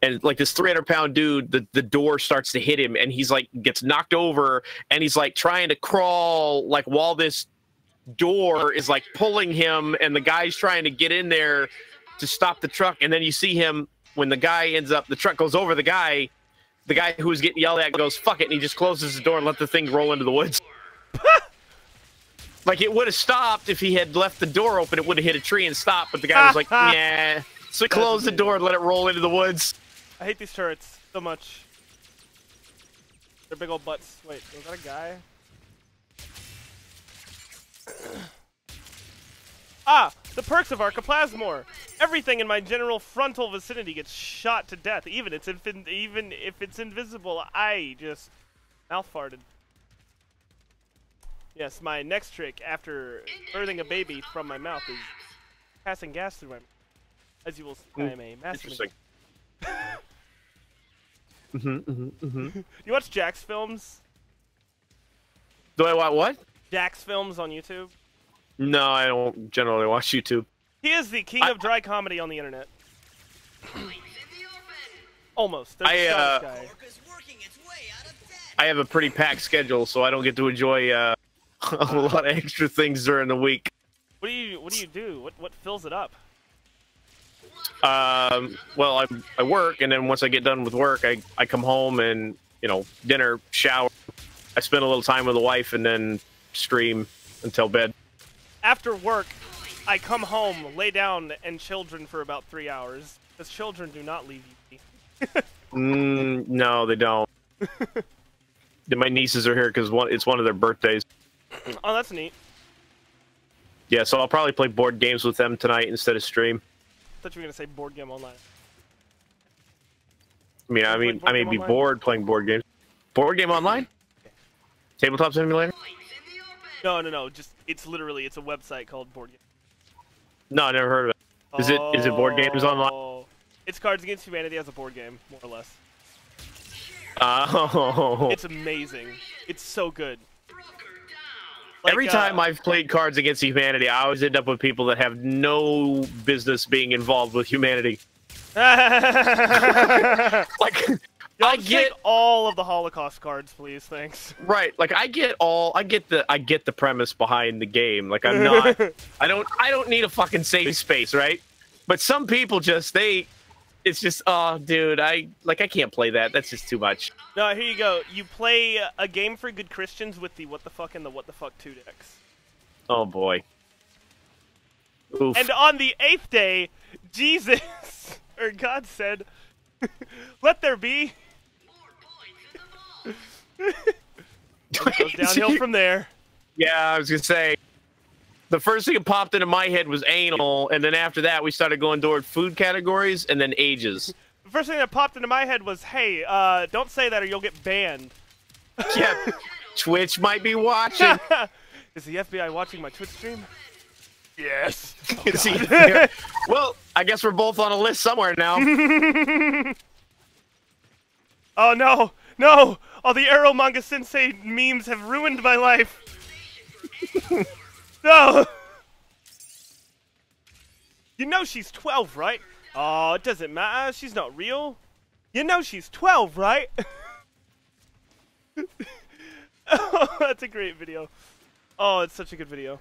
And like this 300-pound dude, the door starts to hit him and he's like gets knocked over and he's like trying to crawl like while this door is like pulling him and the guy's trying to get in there to stop the truck. And then you see him when the guy the truck goes over the guy who was getting yelled at goes, fuck it, and he just closes the door and let the thing roll into the woods. Like, it would have stopped if he had left the door open. It would have hit a tree and stopped, but the guy was like, yeah. So he closed the door and let it roll into the woods. I hate these turrets so much. They're big old butts. Wait, was that a guy? Ah! The perks of Archiplasmor! Everything in my general frontal vicinity gets shot to death, even if it's invisible. I just mouth farted. Yes, my next trick after birthing a baby from my mouth is passing gas through my mouth. As you will see, I am a master. Interesting. You watch Jack's films? Do I watch what? Jack's films on YouTube? No, I don't generally watch YouTube. He is the king of dry comedy on the internet. Almost. There's a Scottish guy. I have a pretty packed schedule, so I don't get to enjoy a lot of extra things during the week. What do you do? What fills it up? Well, I work, and then once I get done with work, I come home and, you know, dinner, shower. I spend a little time with the wife, and then stream until bed. After work, I come home, lay down, and children for about 3 hours. Because children do not leave you. No, they don't. My nieces are here because it's one of their birthdays. Oh, that's neat. Yeah, so I'll probably play board games with them tonight instead of stream. I thought you were gonna say board game online. I may be bored playing board games. Board game online? Tabletop simulator? No. Just it's a website called Board Game. No, I never heard of it. Is it board games online? It's Cards Against Humanity as a board game, more or less. Oh. It's amazing. It's so good. Every time I've played Cards Against Humanity, I always end up with people that have no business being involved with humanity. Like, I get all of the Holocaust cards, please. Thanks. Right, like I get the premise behind the game. Like I'm not, I don't need a fucking safe space, right? But some people it's just, oh, dude, I can't play that. That's just too much. No, here you go. You play a game for good Christians with the What the Fuck and the What the Fuck 2 decks. Oh boy. Oof. And on the 8th day, Jesus, or God said, let there be. It goes downhill from there. Yeah, I was gonna say, the first thing that popped into my head was anal, and then after that we started going toward food categories and then ages. The first thing that popped into my head was, hey, don't say that or you'll get banned. Yeah, Twitch might be watching. Is the FBI watching my Twitch stream? Yes. Oh, well, I guess we're both on a list somewhere now. Oh no, no! All the Arrow Manga Sensei memes have ruined my life. No! You know she's 12, right? Oh, it doesn't matter. She's not real. You know she's 12, right? Oh, that's a great video. Oh, it's such a good video.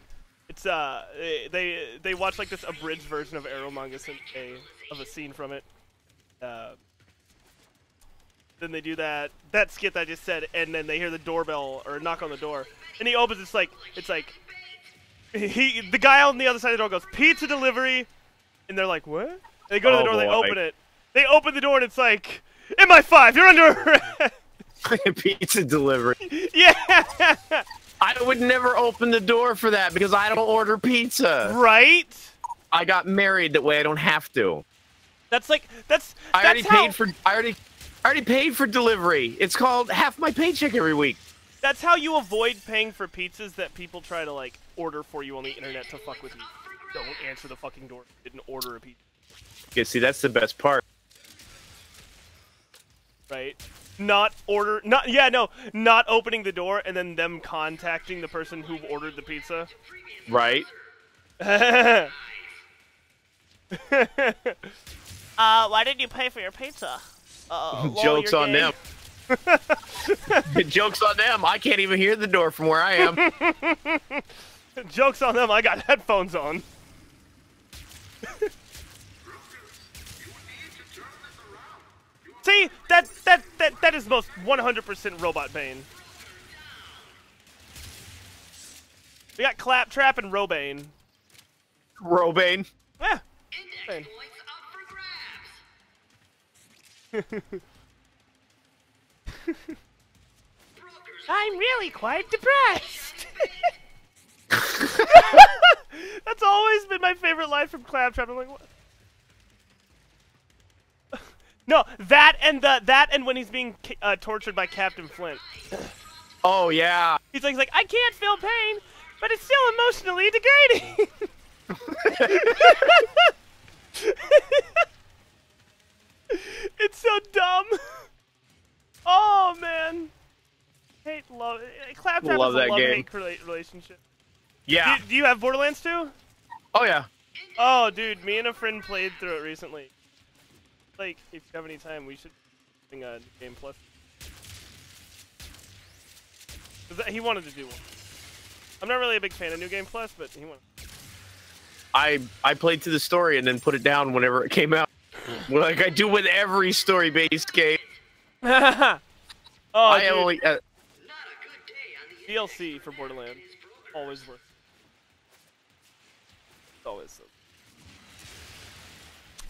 It's they watch like this abridged version of Arrow Manga Sensei of a scene from it. Then they do that skit that I just said, and then they hear the doorbell or a knock on the door, and he opens. It's like the guy on the other side of the door goes, "Pizza delivery," and they're like, "What?" And they go to the door, they open it. They open the door, and it's like, "MI5, you're under arrest." Pizza delivery. Yeah. I would never open the door for that because I don't order pizza. Right? I got married that way. I don't have to. I already paid for delivery. It's called half my paycheck every week. That's how you avoid paying for pizzas that people try to like order for you on the internet to fuck with you. Don't answer the fucking door. Didn't order a pizza. Yeah, see, that's the best part. Right? Not opening the door and then them contacting the person who ordered the pizza. Right. Why didn't you pay for your pizza? Joke's on them. Joke's on them. I can't even hear the door from where I am. Joke's on them. I got headphones on. See, that is most 100% robot Bane. We got Claptrap and Robane. Robane. Yeah. Bane. I'm really quite depressed. That's always been my favorite line from Claptrap. I'm like, what? No, that and when he's being tortured by Captain Flint. Oh yeah. He's like, I can't feel pain, but it's still emotionally degrading. It's so dumb. Oh man. Hate, love. Claptrap Love is a that game. love-hate relationship. Yeah. Do you have Borderlands 2? Oh yeah. Oh, dude, me and a friend played through it recently. Like, if you have any time, we should bring a Game Plus. 'Cause he wanted to do one. I'm not really a big fan of New Game Plus, but he wanted. I played through the story and then put it down whenever it came out. Like I do with every story-based game. Oh, I dude. only. DLC for Borderlands. Always worth it. Always so.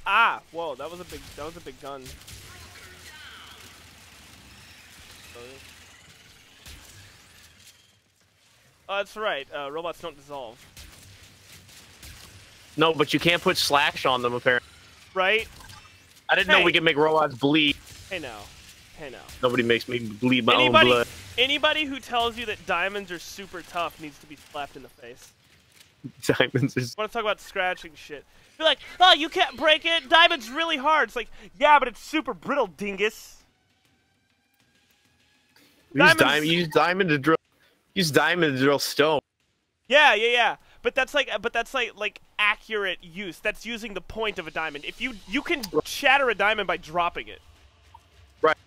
Ah, whoa, that was a big gun. Oh, that's right. Robots don't dissolve. No, but you can't put slash on them apparently. Right? I didn't know we could make robots bleed. Hey now. Hey now. Nobody makes me bleed my own blood. Anybody who tells you that diamonds are super tough needs to be slapped in the face. Diamonds is. I want to talk about scratching shit. You're like, oh, you can't break it. Diamond's really hard. It's like, yeah, but it's super brittle, dingus. Use diamond to drill. Use diamond to drill stone. Yeah. But that's like accurate use. That's using the point of a diamond. If you can shatter a diamond by dropping it. Right.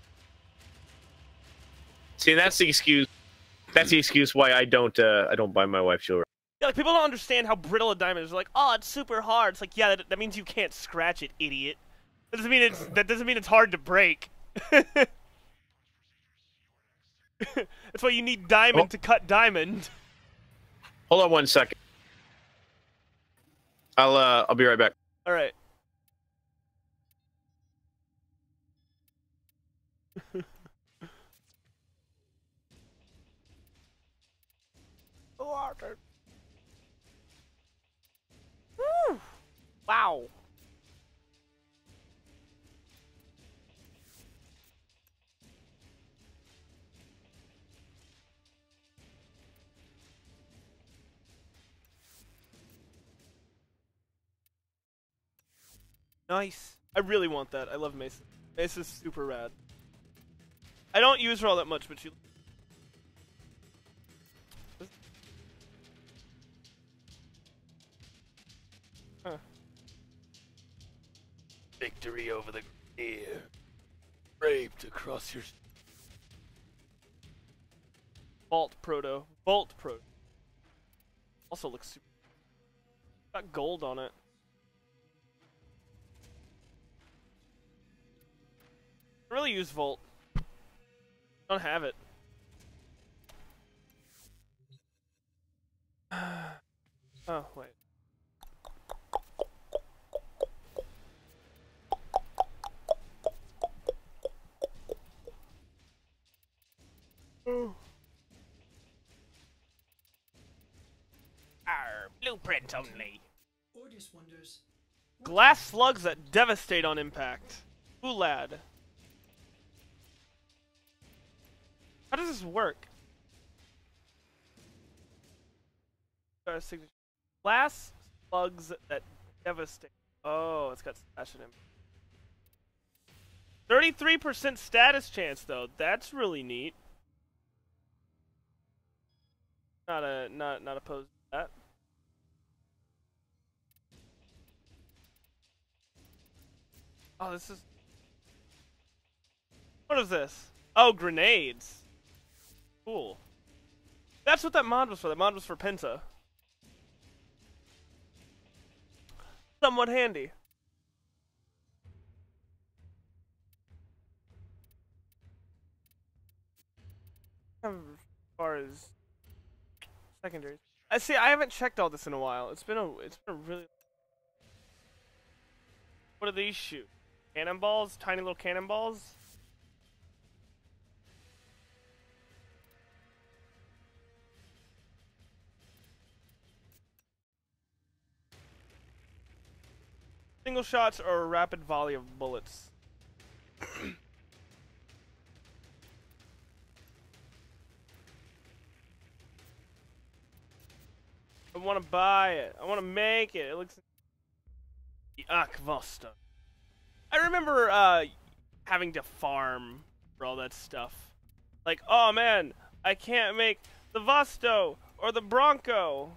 See, that's the excuse. That's the excuse why I don't buy my wife jewelry. Yeah, like people don't understand how brittle a diamond is. They're like, oh, it's super hard. It's like, yeah, that means you can't scratch it, idiot. That doesn't mean it's hard to break. That's why you need diamond to cut diamond. Hold on 1 second. I'll be right back. All right. Water. Woo! Wow. Nice. I really want that. I love Mason. Mace's super rad. I don't use her all that much, but she... Huh. Victory over the ear. Raped across your... Vault Proto. Vault Proto. Also looks super... Got gold on it. I really use Volt. Don't have it. Oh, wait. Arr, blueprint only. Ordis wonders. Glass slugs that devastate on impact. Ooh, lad. How does this work? Glass slugs that devastate. Oh, it's got slash in him. 33% status chance though. That's really neat. Not opposed to that. Oh, this is. What is this? Oh, grenades. Cool. That's what that mod was for. That mod was for Penta. Somewhat handy. As far as secondaries, I see. I haven't checked all this in a while. It's been a really. What do these shoot? cannonballs, tiny little cannonballs. Single shots or a rapid volley of bullets. I want to buy it. I want to make it. It looks the Akvosta. I remember having to farm for all that stuff. Like, oh man, I can't make the Vosto or the Bronco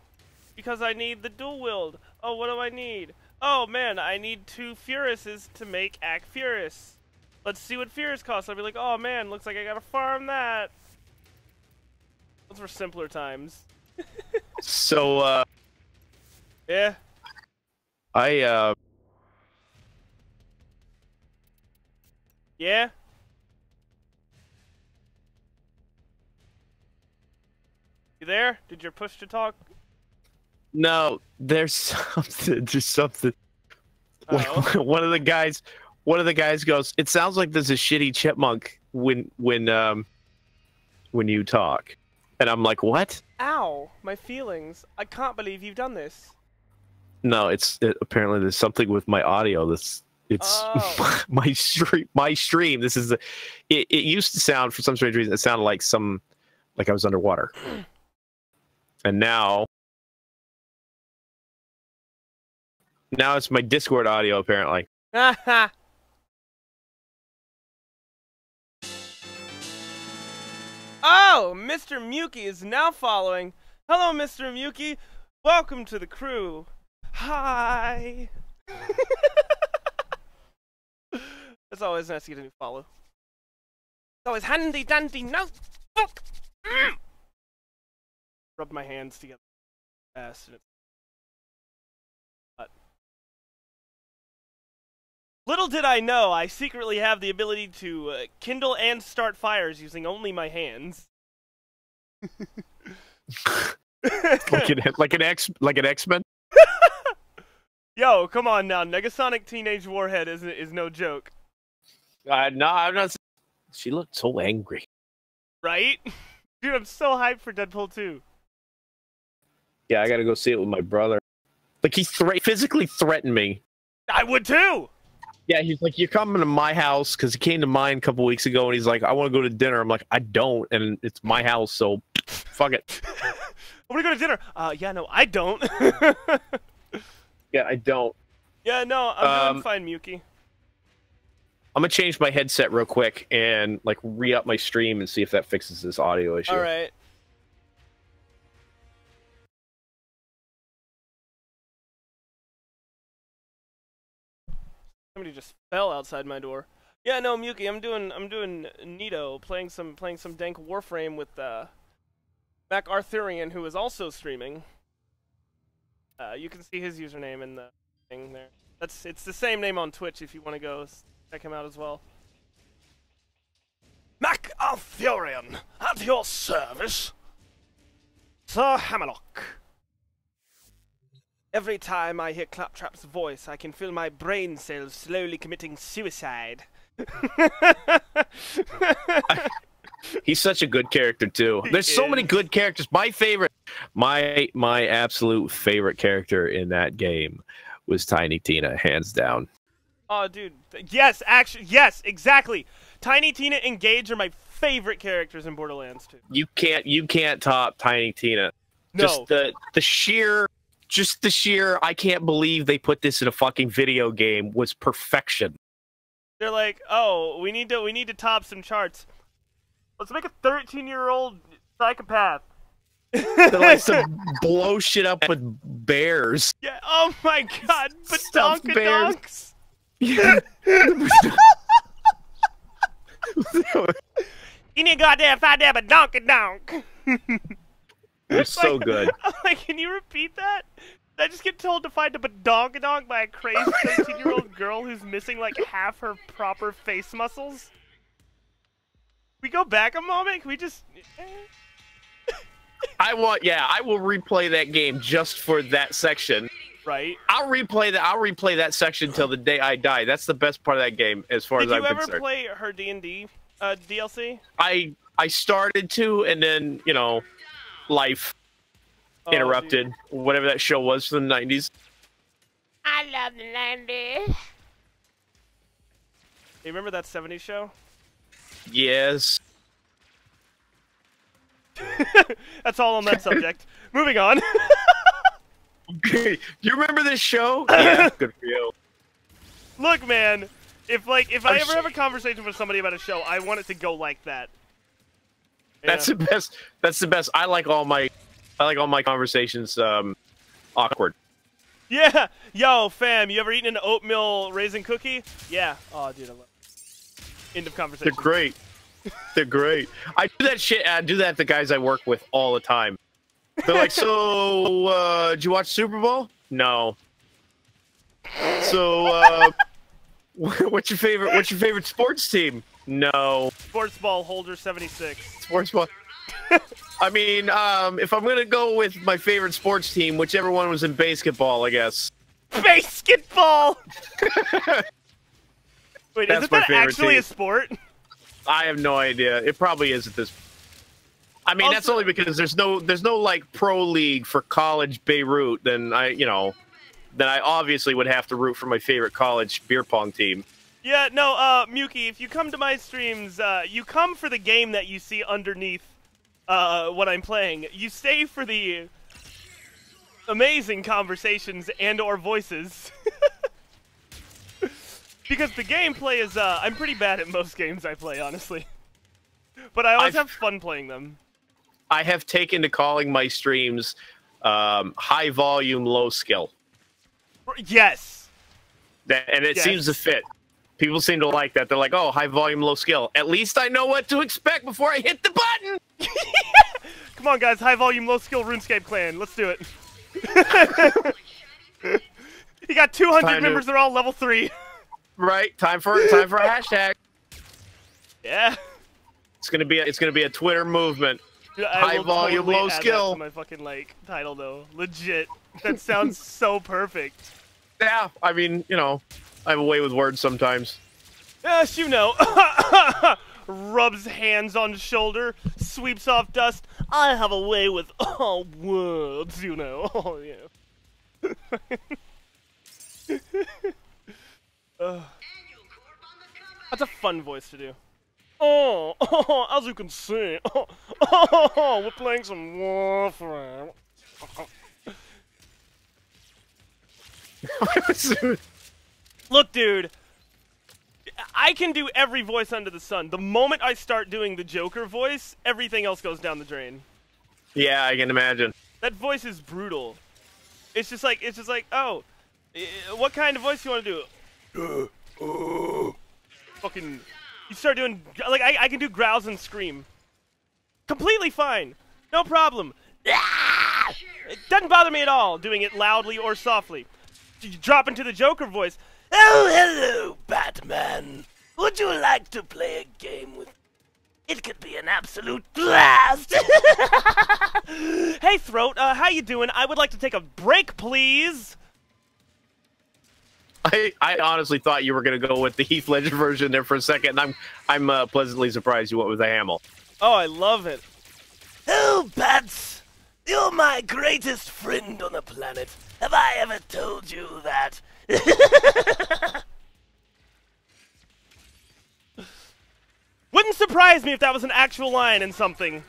because I need the dual wield. Oh, what do I need? Oh man, I need 2 Furiouses to make Ak Furious. Let's see what Furious costs. I'll be like, oh man, looks like I gotta farm that. Those were simpler times. So, Yeah. Yeah? You there? Did your push to talk? No, there's something. There's something. Uh-oh. One of the guys goes, "It sounds like there's a shitty chipmunk when you talk," and I'm like, "What?" Ow, my feelings. I can't believe you've done this. No, apparently there's something with my audio. It's Oh. my stream. This is it used to sound, for some strange reason, it sounded like I was underwater, and now it's my Discord audio apparently. Haha. Oh, Mr. Muki is now following. Hello, Mr. Muki. Welcome to the crew. Hi. It's always nice to get a new follow. It's always handy dandy. No, fuck. Rub my hands together. But little did I know, I secretly have the ability to kindle and start fires using only my hands. like an X-Men. Yo, come on now, Negasonic Teenage Warhead is no joke, No, I'm not. She looked so angry. right? Dude, I'm so hyped for Deadpool 2. Yeah, I gotta go see it with my brother. Like, he physically threatened me. I would too. Yeah, he's like, "You're coming to my house," because he came to mine a couple weeks ago, and he's like, "I want to go to dinner." I'm like, "I don't," and it's my house, so fuck it. I want to go to dinner. Yeah, no, I don't. Yeah, I don't. Yeah, no, I'm doing fine, Muki. I'm gonna change my headset real quick and like re-up my stream and see if that fixes this audio issue. All right. Somebody just fell outside my door. Yeah, no, Muki, I'm doing neato, playing some dank Warframe with Macarthurian, who is also streaming. You can see his username in the thing there. It's the same name on Twitch if you want to go check him out as well. Macarthurian, at your service. Sir Hammerlock. Every time I hear Claptrap's voice, I can feel my brain cells slowly committing suicide. He's such a good character too. There's so many good characters. My favorite, my absolute favorite character in that game was Tiny Tina, hands down. Oh, dude. Yes, actually, yes, exactly. Tiny Tina and Gage are my favorite characters in Borderlands 2. You can't top Tiny Tina. No. Just the sheer, I can't believe they put this in a fucking video game was perfection. They're like, oh, we need to top some charts. Let's make a 13-year-old psychopath. They like to blow shit up with bears. Yeah. Oh my God. Stuffed bears. Badonkadonks. Yeah. You need goddamn find that badonkadonk. They're so good. I'm like, can you repeat that? Did I just get told to find a badonkadonk by a crazy 13-year-old girl who's missing like half her proper face muscles? We go back a moment? Can we just... I will replay that game just for that section. Right. I'll replay that section till the day I die. That's the best part of that game, as far as I'm concerned. Did you ever play her D&D DLC? I started to, and then life interrupted. Dude. Whatever that show was from the 90s. I love the 90s. You remember that 70s show? Yes. That's all on that subject. Moving on. You remember this show? Yeah, good for you. Look, man, if I ever have a conversation with somebody about a show, I want it to go like that. That's the best. That's the best. I like all my conversations awkward. Yeah. Yo, fam, you ever eaten an oatmeal raisin cookie? Yeah. Oh, dude, I love it. End of conversation. They're great. They're great. I do that shit. I do that to guys I work with all the time. They're like, so, did you watch Super Bowl? No. So, what's your favorite sports team? No. Sports ball holder 76. Sports ball. I mean, if I'm gonna go with my favorite sports team, whichever one was in basketball, I guess. Basketball. Wait, That's isn't my that favorite actually team. a sport? I have no idea. It probably is at this. I mean, that's only because there's no like pro league for college Beirut. Then I obviously would have to root for my favorite college beer pong team. Yeah, no, Muki, if you come to my streams, you come for the game that you see underneath what I'm playing. You stay for the amazing conversations and or voices. Because the gameplay is, I'm pretty bad at most games I play, honestly. But I always have fun playing them. I have taken to calling my streams high volume, low skill. Yes. And it seems to fit. People seem to like that. They're like, oh, high volume, low skill. At least I know what to expect before I hit the button. Come on, guys. High volume, low skill RuneScape clan. Let's do it. You got 200 members. They're all level 3. Right. Time for a hashtag. Yeah. It's gonna be a Twitter movement. Dude, high volume, totally low add skill. That to my fucking title though. Legit. That sounds so perfect. Yeah. I mean, I have a way with words sometimes. Yes, you know. Rubs hands on shoulder, sweeps off dust. I have a way with all words, you know. Oh, yeah. That's a fun voice to do. Oh, as you can see, we're playing some Warframe. Look, dude, I can do every voice under the sun. The moment I start doing the Joker voice, everything else goes down the drain. Yeah, I can imagine. That voice is brutal. It's just like, oh, what kind of voice you want to do? Fucking, you start doing, like, I can do growls and scream. Completely fine. No problem. It doesn't bother me at all, doing it loudly or softly. You drop into the Joker voice. Oh, hello, Batman. Would you like to play a game with... It could be an absolute blast. Hey, Throat, how you doing? I would like to take a break, please. I honestly thought you were going to go with the Heath Ledger version there for a second, and I'm pleasantly surprised you went with the Hamill. Oh, I love it. Oh, Bats, you're my greatest friend on the planet. Have I ever told you that? Wouldn't surprise me if that was an actual line in something.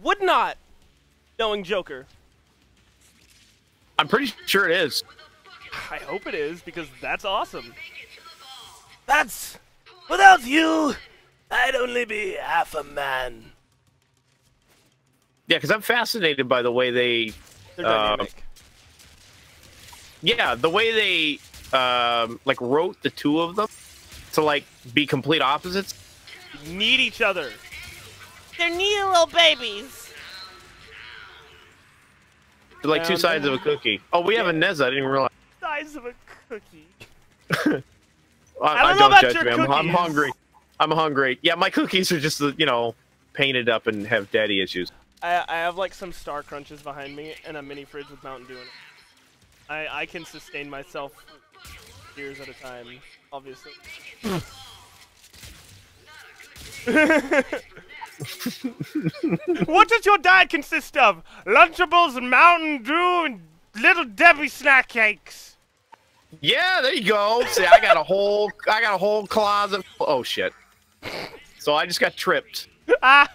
Would not, knowing Joker. I'm pretty sure it is. I hope it is, because that's awesome. Bats, without you, I'd only be half a man. Yeah, because I'm fascinated by the way they... They're dynamic. Yeah, the way they wrote the two of them to be complete opposites. Need each other. They're needy little babies. They're like two sides of a cookie. Oh, we have a Neza. I didn't realize. Size of a cookie. I don't know about judge your me. I'm cookies. hungry. I'm hungry. Yeah, my cookies are just painted up and have daddy issues. I have like some Star Crunches behind me and a mini fridge with Mountain Dew in it. I can sustain myself years at a time, obviously. What does your diet consist of? Lunchables and Mountain Dew and Little Debbie snack cakes. Yeah, there you go. See, I got a whole closet. Oh shit! So I just got tripped. Ah.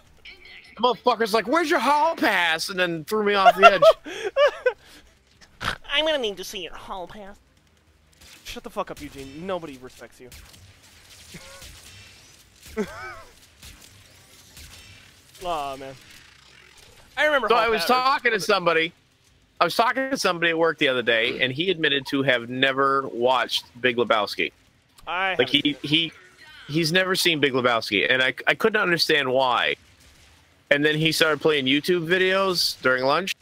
The motherfucker's like, "Where's your hall pass?" And then threw me off the edge. I'm gonna need to see your hall pass. Shut the fuck up, Eugene. Nobody respects you. Aw, man. I remember. So I was talking to somebody. I was talking to somebody at work the other day, and he admitted to have never watched Big Lebowski. Like he's never seen Big Lebowski, and I couldn't understand why. And then he started playing YouTube videos during lunch,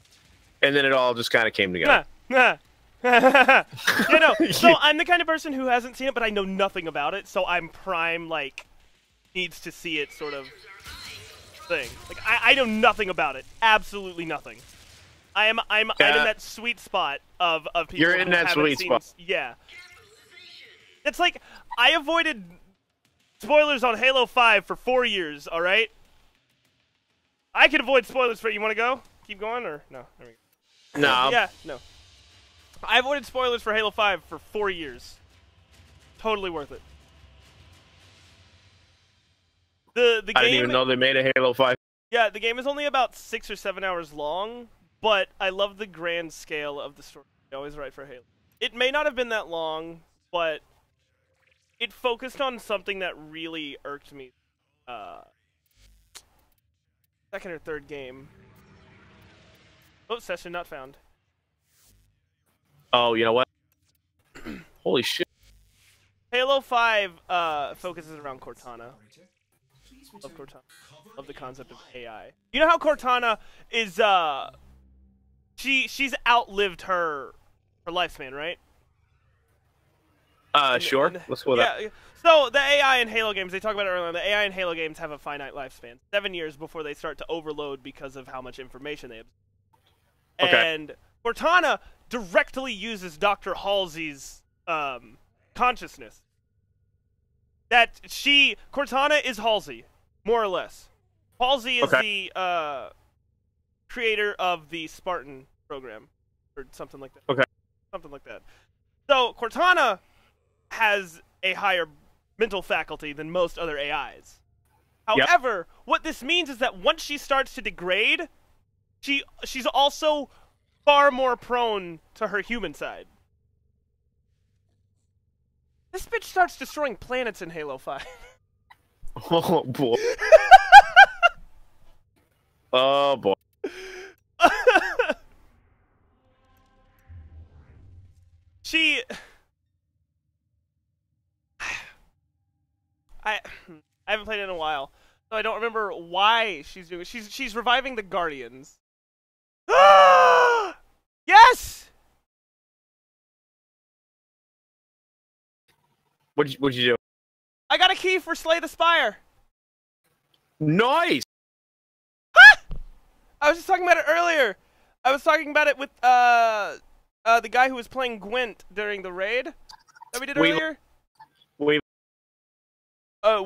and then it all just kind of came together. You know, so I'm the kind of person who hasn't seen it, but I know nothing about it, so I'm prime, like, needs to see it sort of thing. Like, I know nothing about it. Absolutely nothing. I'm in that sweet spot of people You're in who that haven't sweet seen, spot. Yeah. It's like, I avoided spoilers on Halo 5 for 4 years, alright? I can avoid spoilers for you. Want to go? Keep going, or no? There we go. No. Yeah, no. I avoided spoilers for Halo 5 for 4 years. Totally worth it. The game, I didn't even know they made a Halo 5. Yeah, the game is only about 6 or 7 hours long, but I love the grand scale of the story. I always write for Halo. It may not have been that long, but it focused on something that really irked me. Second or third game. Oh, session not found. Oh, you know what? Holy shit. Halo 5 focuses around Cortana. Love Cortana. Love the concept of AI. You know how Cortana is she's outlived her lifespan, right? Sure. Let's go with that. Yeah. So the AI in Halo games, they talk about it earlier. The AI in Halo games have a finite lifespan, 7 years before they start to overload because of how much information they have. Okay. And Cortana directly uses Dr. Halsey's consciousness. That Cortana is Halsey, more or less. Halsey is the creator of the Spartan program, or something like that. Okay. Something like that. So Cortana has a higher mental faculty than most other AIs. However, what this means is that once she starts to degrade, she's also far more prone to her human side. This bitch starts destroying planets in Halo 5. Oh, boy. Oh, boy. I haven't played it in a while, so I don't remember why she's doing it. She's reviving the Guardians. Yes! What'd you do? I got a key for Slay the Spire. Nice! I was just talking about it earlier. I was talking about it with the guy who was playing Gwent during the raid that we did earlier. Yeah,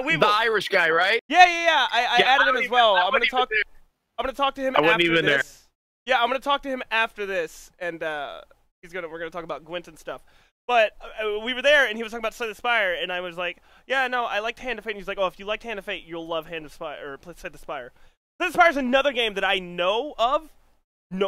Weevil. The Irish guy, right? Yeah. I added him as well. I'm gonna talk to him after this. Yeah, I'm gonna talk to him after this, and we're gonna talk about Gwent and stuff. But we were there, and he was talking about Slay the Spire, and I was like, yeah, no, I liked Hand of Fate. And he's like, oh, if you liked Hand of Fate, you'll love Hand of Spire, or Slay the Spire. Slay the Spire is another game that I know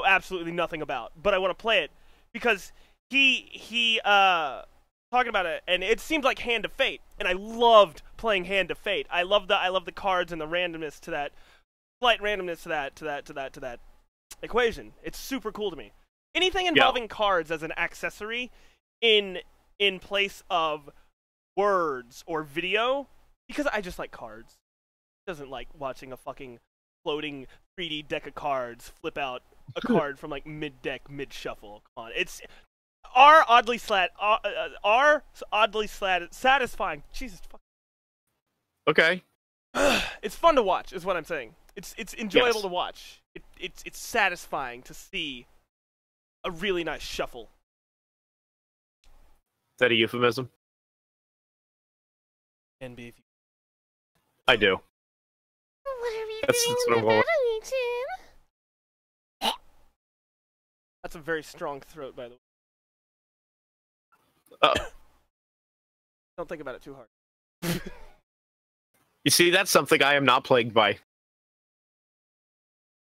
absolutely nothing about, but I want to play it because he talking about it, and it seemed like Hand of Fate, and I loved playing Hand of Fate. I love the cards and the randomness to that, slight randomness to that equation. It's super cool to me. Anything involving cards as an accessory in place of words or video, because I just like cards. It doesn't like watching a fucking floating 3D deck of cards flip out a card from like mid-deck, mid-shuffle. Come on, it's oddly satisfying. Jesus fuck. Okay. It's fun to watch, is what I'm saying. It's enjoyable Yes. to watch. It's satisfying to see a really nice shuffle. Is that a euphemism? And be I do. What are you That's doing what I'm with going that, Chin? That's a very strong throat, by the way. Uh, Don't think about it too hard. you see, that's something I am not plagued by.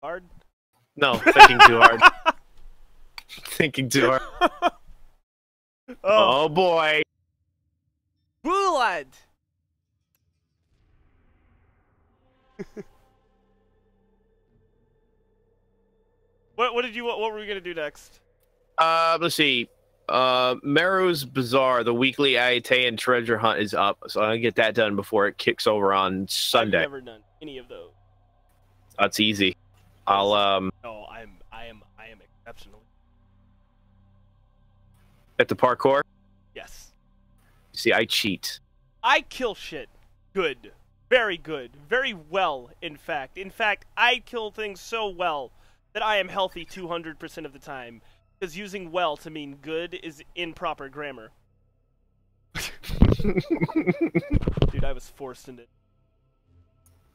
Hard? No, thinking too hard. Thinking too hard. Oh boy. Blood! What were we gonna do next? Let's see. Meru's Bazaar, the weekly Aetean treasure hunt is up, so I'll get that done before it kicks over on Sunday. I've never done any of those. That's easy. I'll No, I am exceptional. at the parkour. Yes. You see, I cheat. I kill shit. Good. Very good. Very well, in fact. In fact, I kill things so well that I am healthy 200% of the time. Because using well to mean good is improper grammar. Dude, I was forced into it.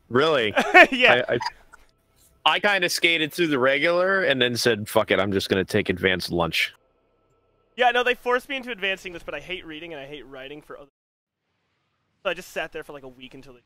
Really? Yeah. I kind of skated through the regular and then said, "Fuck it, I'm just gonna take advanced lunch." Yeah, no, they forced me into advanced English, but I hate reading and I hate writing for other. So I just sat there for like a week until they.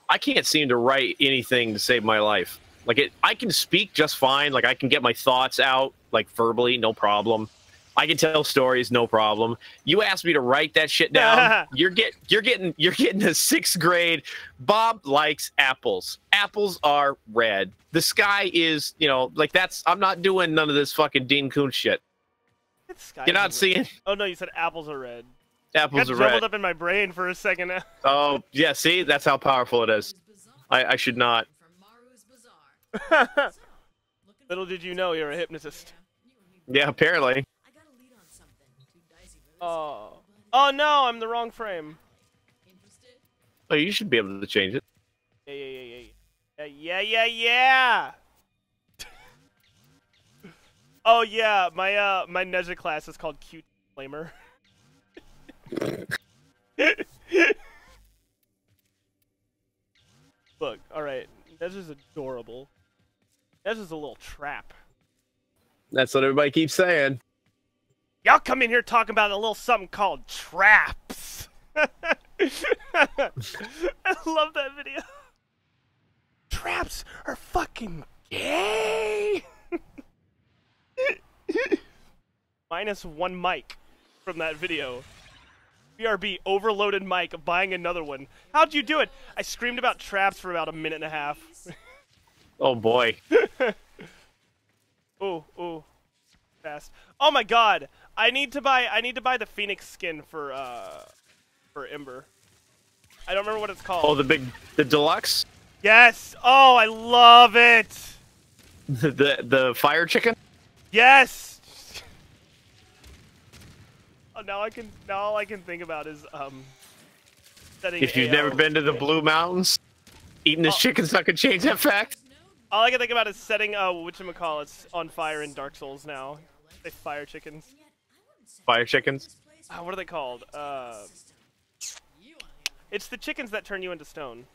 I can't seem to write anything to save my life. Like I can speak just fine. Like I can get my thoughts out like verbally, no problem. I can tell stories, no problem. You asked me to write that shit down. you're getting a 6th grade. Bob likes apples. Apples are red. The sky is, like that's. I'm not doing none of this fucking Dean Koontz shit. You're not seeing. Oh no, you said apples are red. Apples Got are jumbled red. up in my brain for a second. Oh yeah, see, that's how powerful it is. I should not. Little did you know you're a hypnotist. Yeah, apparently. Oh. Oh no, I'm the wrong frame. Oh, you should be able to change it. Yeah. Oh yeah, my Nezha class is called Cute Flamer. Look, alright. Nezha's adorable. Nezha's a little trap. That's what everybody keeps saying. Y'all come in here talking about a little something called traps. I love that video. Traps are fucking gay. -1 mic from that video. BRB overloaded mic, buying another one. How'd you do it? I screamed about traps for about a minute and a half. Oh boy. Ooh. Fast. Oh my god. I need to buy the Phoenix skin for Ember. I don't remember what it's called. Oh, the deluxe? Yes. Oh, I love it. The fire chicken? Yes. Oh, now all I can think about is setting If you've AO. never been to the Blue Mountains, eating this chicken's not gonna change that fact. All I can think about is setting whatchamacallits on fire in Dark Souls now. They fire chickens. Fire chickens? What are they called? It's the chickens that turn you into stone.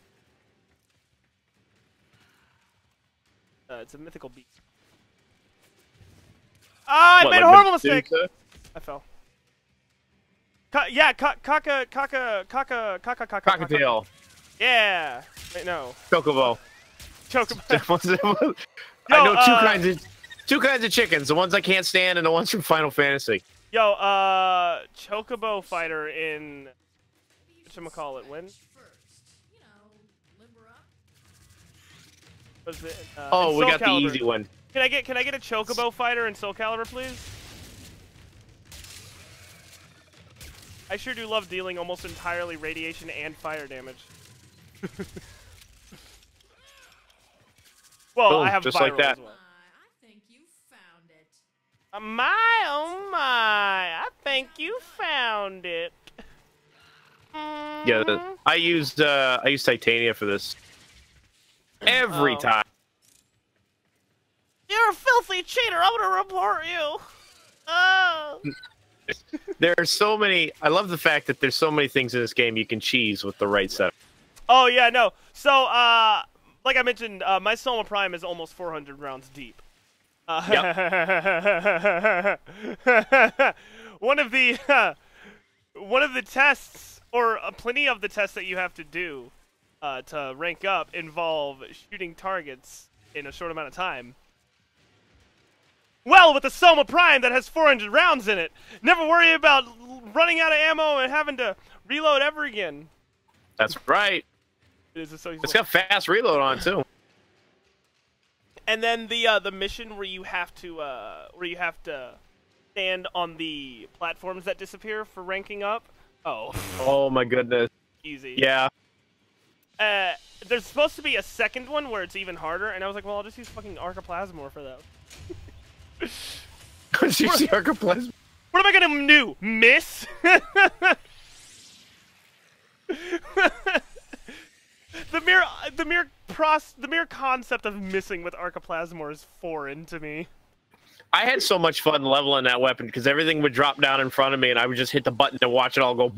It's a mythical beast. Ah, I What, made a like horrible mistake. Medusa? I fell. Cockatiel. Yeah. Wait, no. Chocobo. Chocobo. I know two kinds of chickens. The ones I can't stand and the ones from Final Fantasy. Yo, Chocobo fighter in whatchamacallit, when? Was it, Oh, in we Soul got Calibur. the easy one. Can I get a Chocobo fighter in Soul Calibur, please? I sure do love dealing almost entirely radiation and fire damage. Well, Boom, I have just viral like that. as well. I think you found it. My, oh my, I think you found it. Yeah, I used Titania for this every time. You're a filthy cheater. I'm gonna report you. Oh. There's so many. I love the fact that there's so many things in this game you can cheese with the right setup. Oh yeah, no. So like I mentioned, my Soma Prime is almost 400 rounds deep. One of the tests, or plenty of the tests that you have to do to rank up, involve shooting targets in a short amount of time. Well, with the Soma Prime that has 400 rounds in it, never worry about running out of ammo and having to reload ever again. That's right. It's got fast reload on too. And then the mission where you have to stand on the platforms that disappear for ranking up. Oh. Oh my goodness. Easy. Yeah. There's supposed to be a second one where it's even harder, and I was like, well, I'll just use fucking Arcoplasmor for that. You see Arcoplasmor? What am I gonna do? Miss? The mere concept of missing with Arcoplasmor is foreign to me. I had so much fun leveling that weapon because everything would drop down in front of me, and I would just hit the button to watch it all go.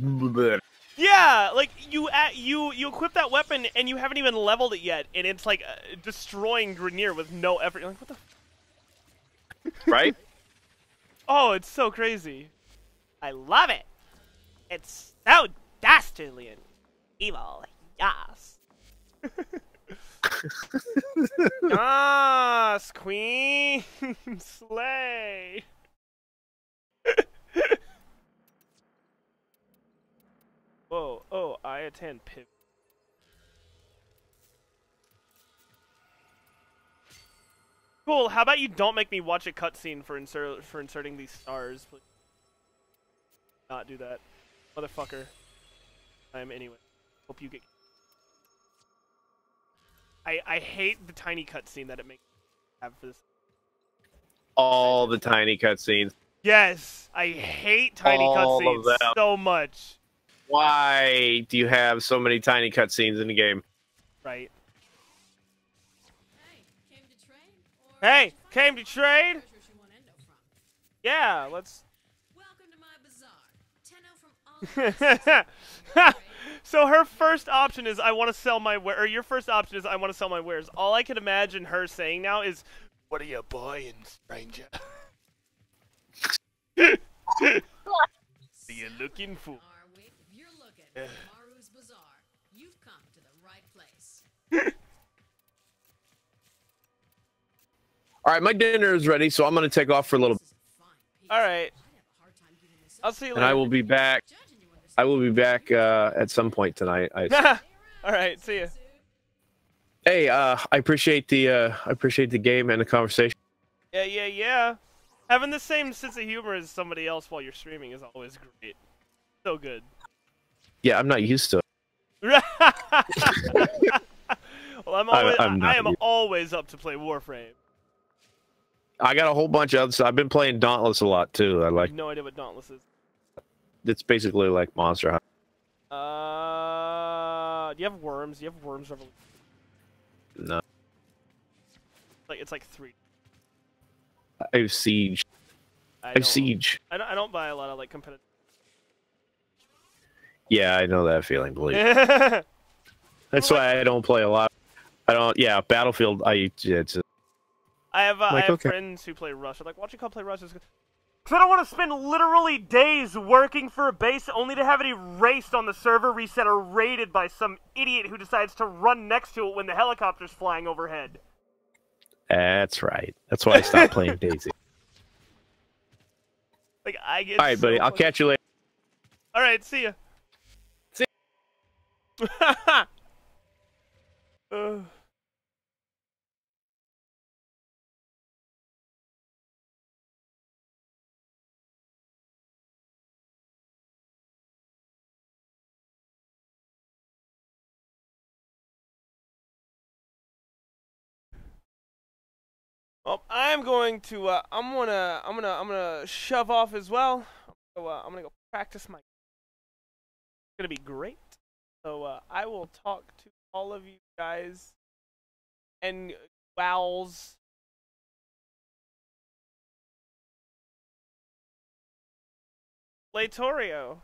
Yeah, like you equip that weapon and you haven't even leveled it yet, and it's like destroying Grineer with no effort. You're like, what the? Right? Oh, it's so crazy. I love it. It's so dastardly and evil. Yes. Yes, Queen. Slay. Whoa, oh, I attend pivot. Cool, how about you don't make me watch a cutscene for inserting these stars, please. Not do that. Motherfucker. Anyway. Hope you get... I hate the tiny cutscene that it makes have for this. All the tiny cutscenes. Yes! I hate tiny cutscenes so much. Why do you have so many tiny cutscenes in the game? Right. Hey, came to trade? Or Hey, came to trade? where's your Shiwan Endo from? Yeah, let's... Welcome to my bazaar. Tenno from all So her first option is I want to sell my or your first option is I want to sell my wares. All I can imagine her saying now is, "What are you buying, stranger? What are you looking for?" If you're looking for Maru's Bazaar, you've come to the right place. All right, my dinner is ready, so I'm going to take off for a little bit. This is a fine piece. All right, I'd have a hard time giving this I'll up. see you And I later. will be back. Judging you understand. I will be back at some point tonight. All right, see ya. Hey, I appreciate the game and the conversation. Yeah. Having the same sense of humor as somebody else while you're streaming is always great. So good. Yeah, I'm not used to it. Well, I not am used. always up to play Warframe. I got a whole bunch of other stuff. I've been playing Dauntless a lot too. I I like. have no idea what Dauntless is. It's basically like Monster Hunter. Do you have Worms? Do you have Worms Revolution? No, Like it's like 3. I have Siege. I have Siege. I don't buy a lot of like competitive. Yeah, I know that feeling. Believe me. I That's why I don't play a lot. I don't. Yeah, Battlefield. It's have I Like, have okay. friends who play Rush. I'm like, why don't you come play Rush? Because I don't want to spend literally days working for a base only to have it erased on the server reset or raided by some idiot who decides to run next to it when the helicopter's flying overhead. That's right. That's why I stopped playing Daisy. Like I get. All right, buddy. I'll catch you later. All right, see ya. See Uh. Well, I'm going to. I'm gonna shove off as well. So I'm gonna go practice my gonna be great. So I will talk to all of you guys and wows. Latorio.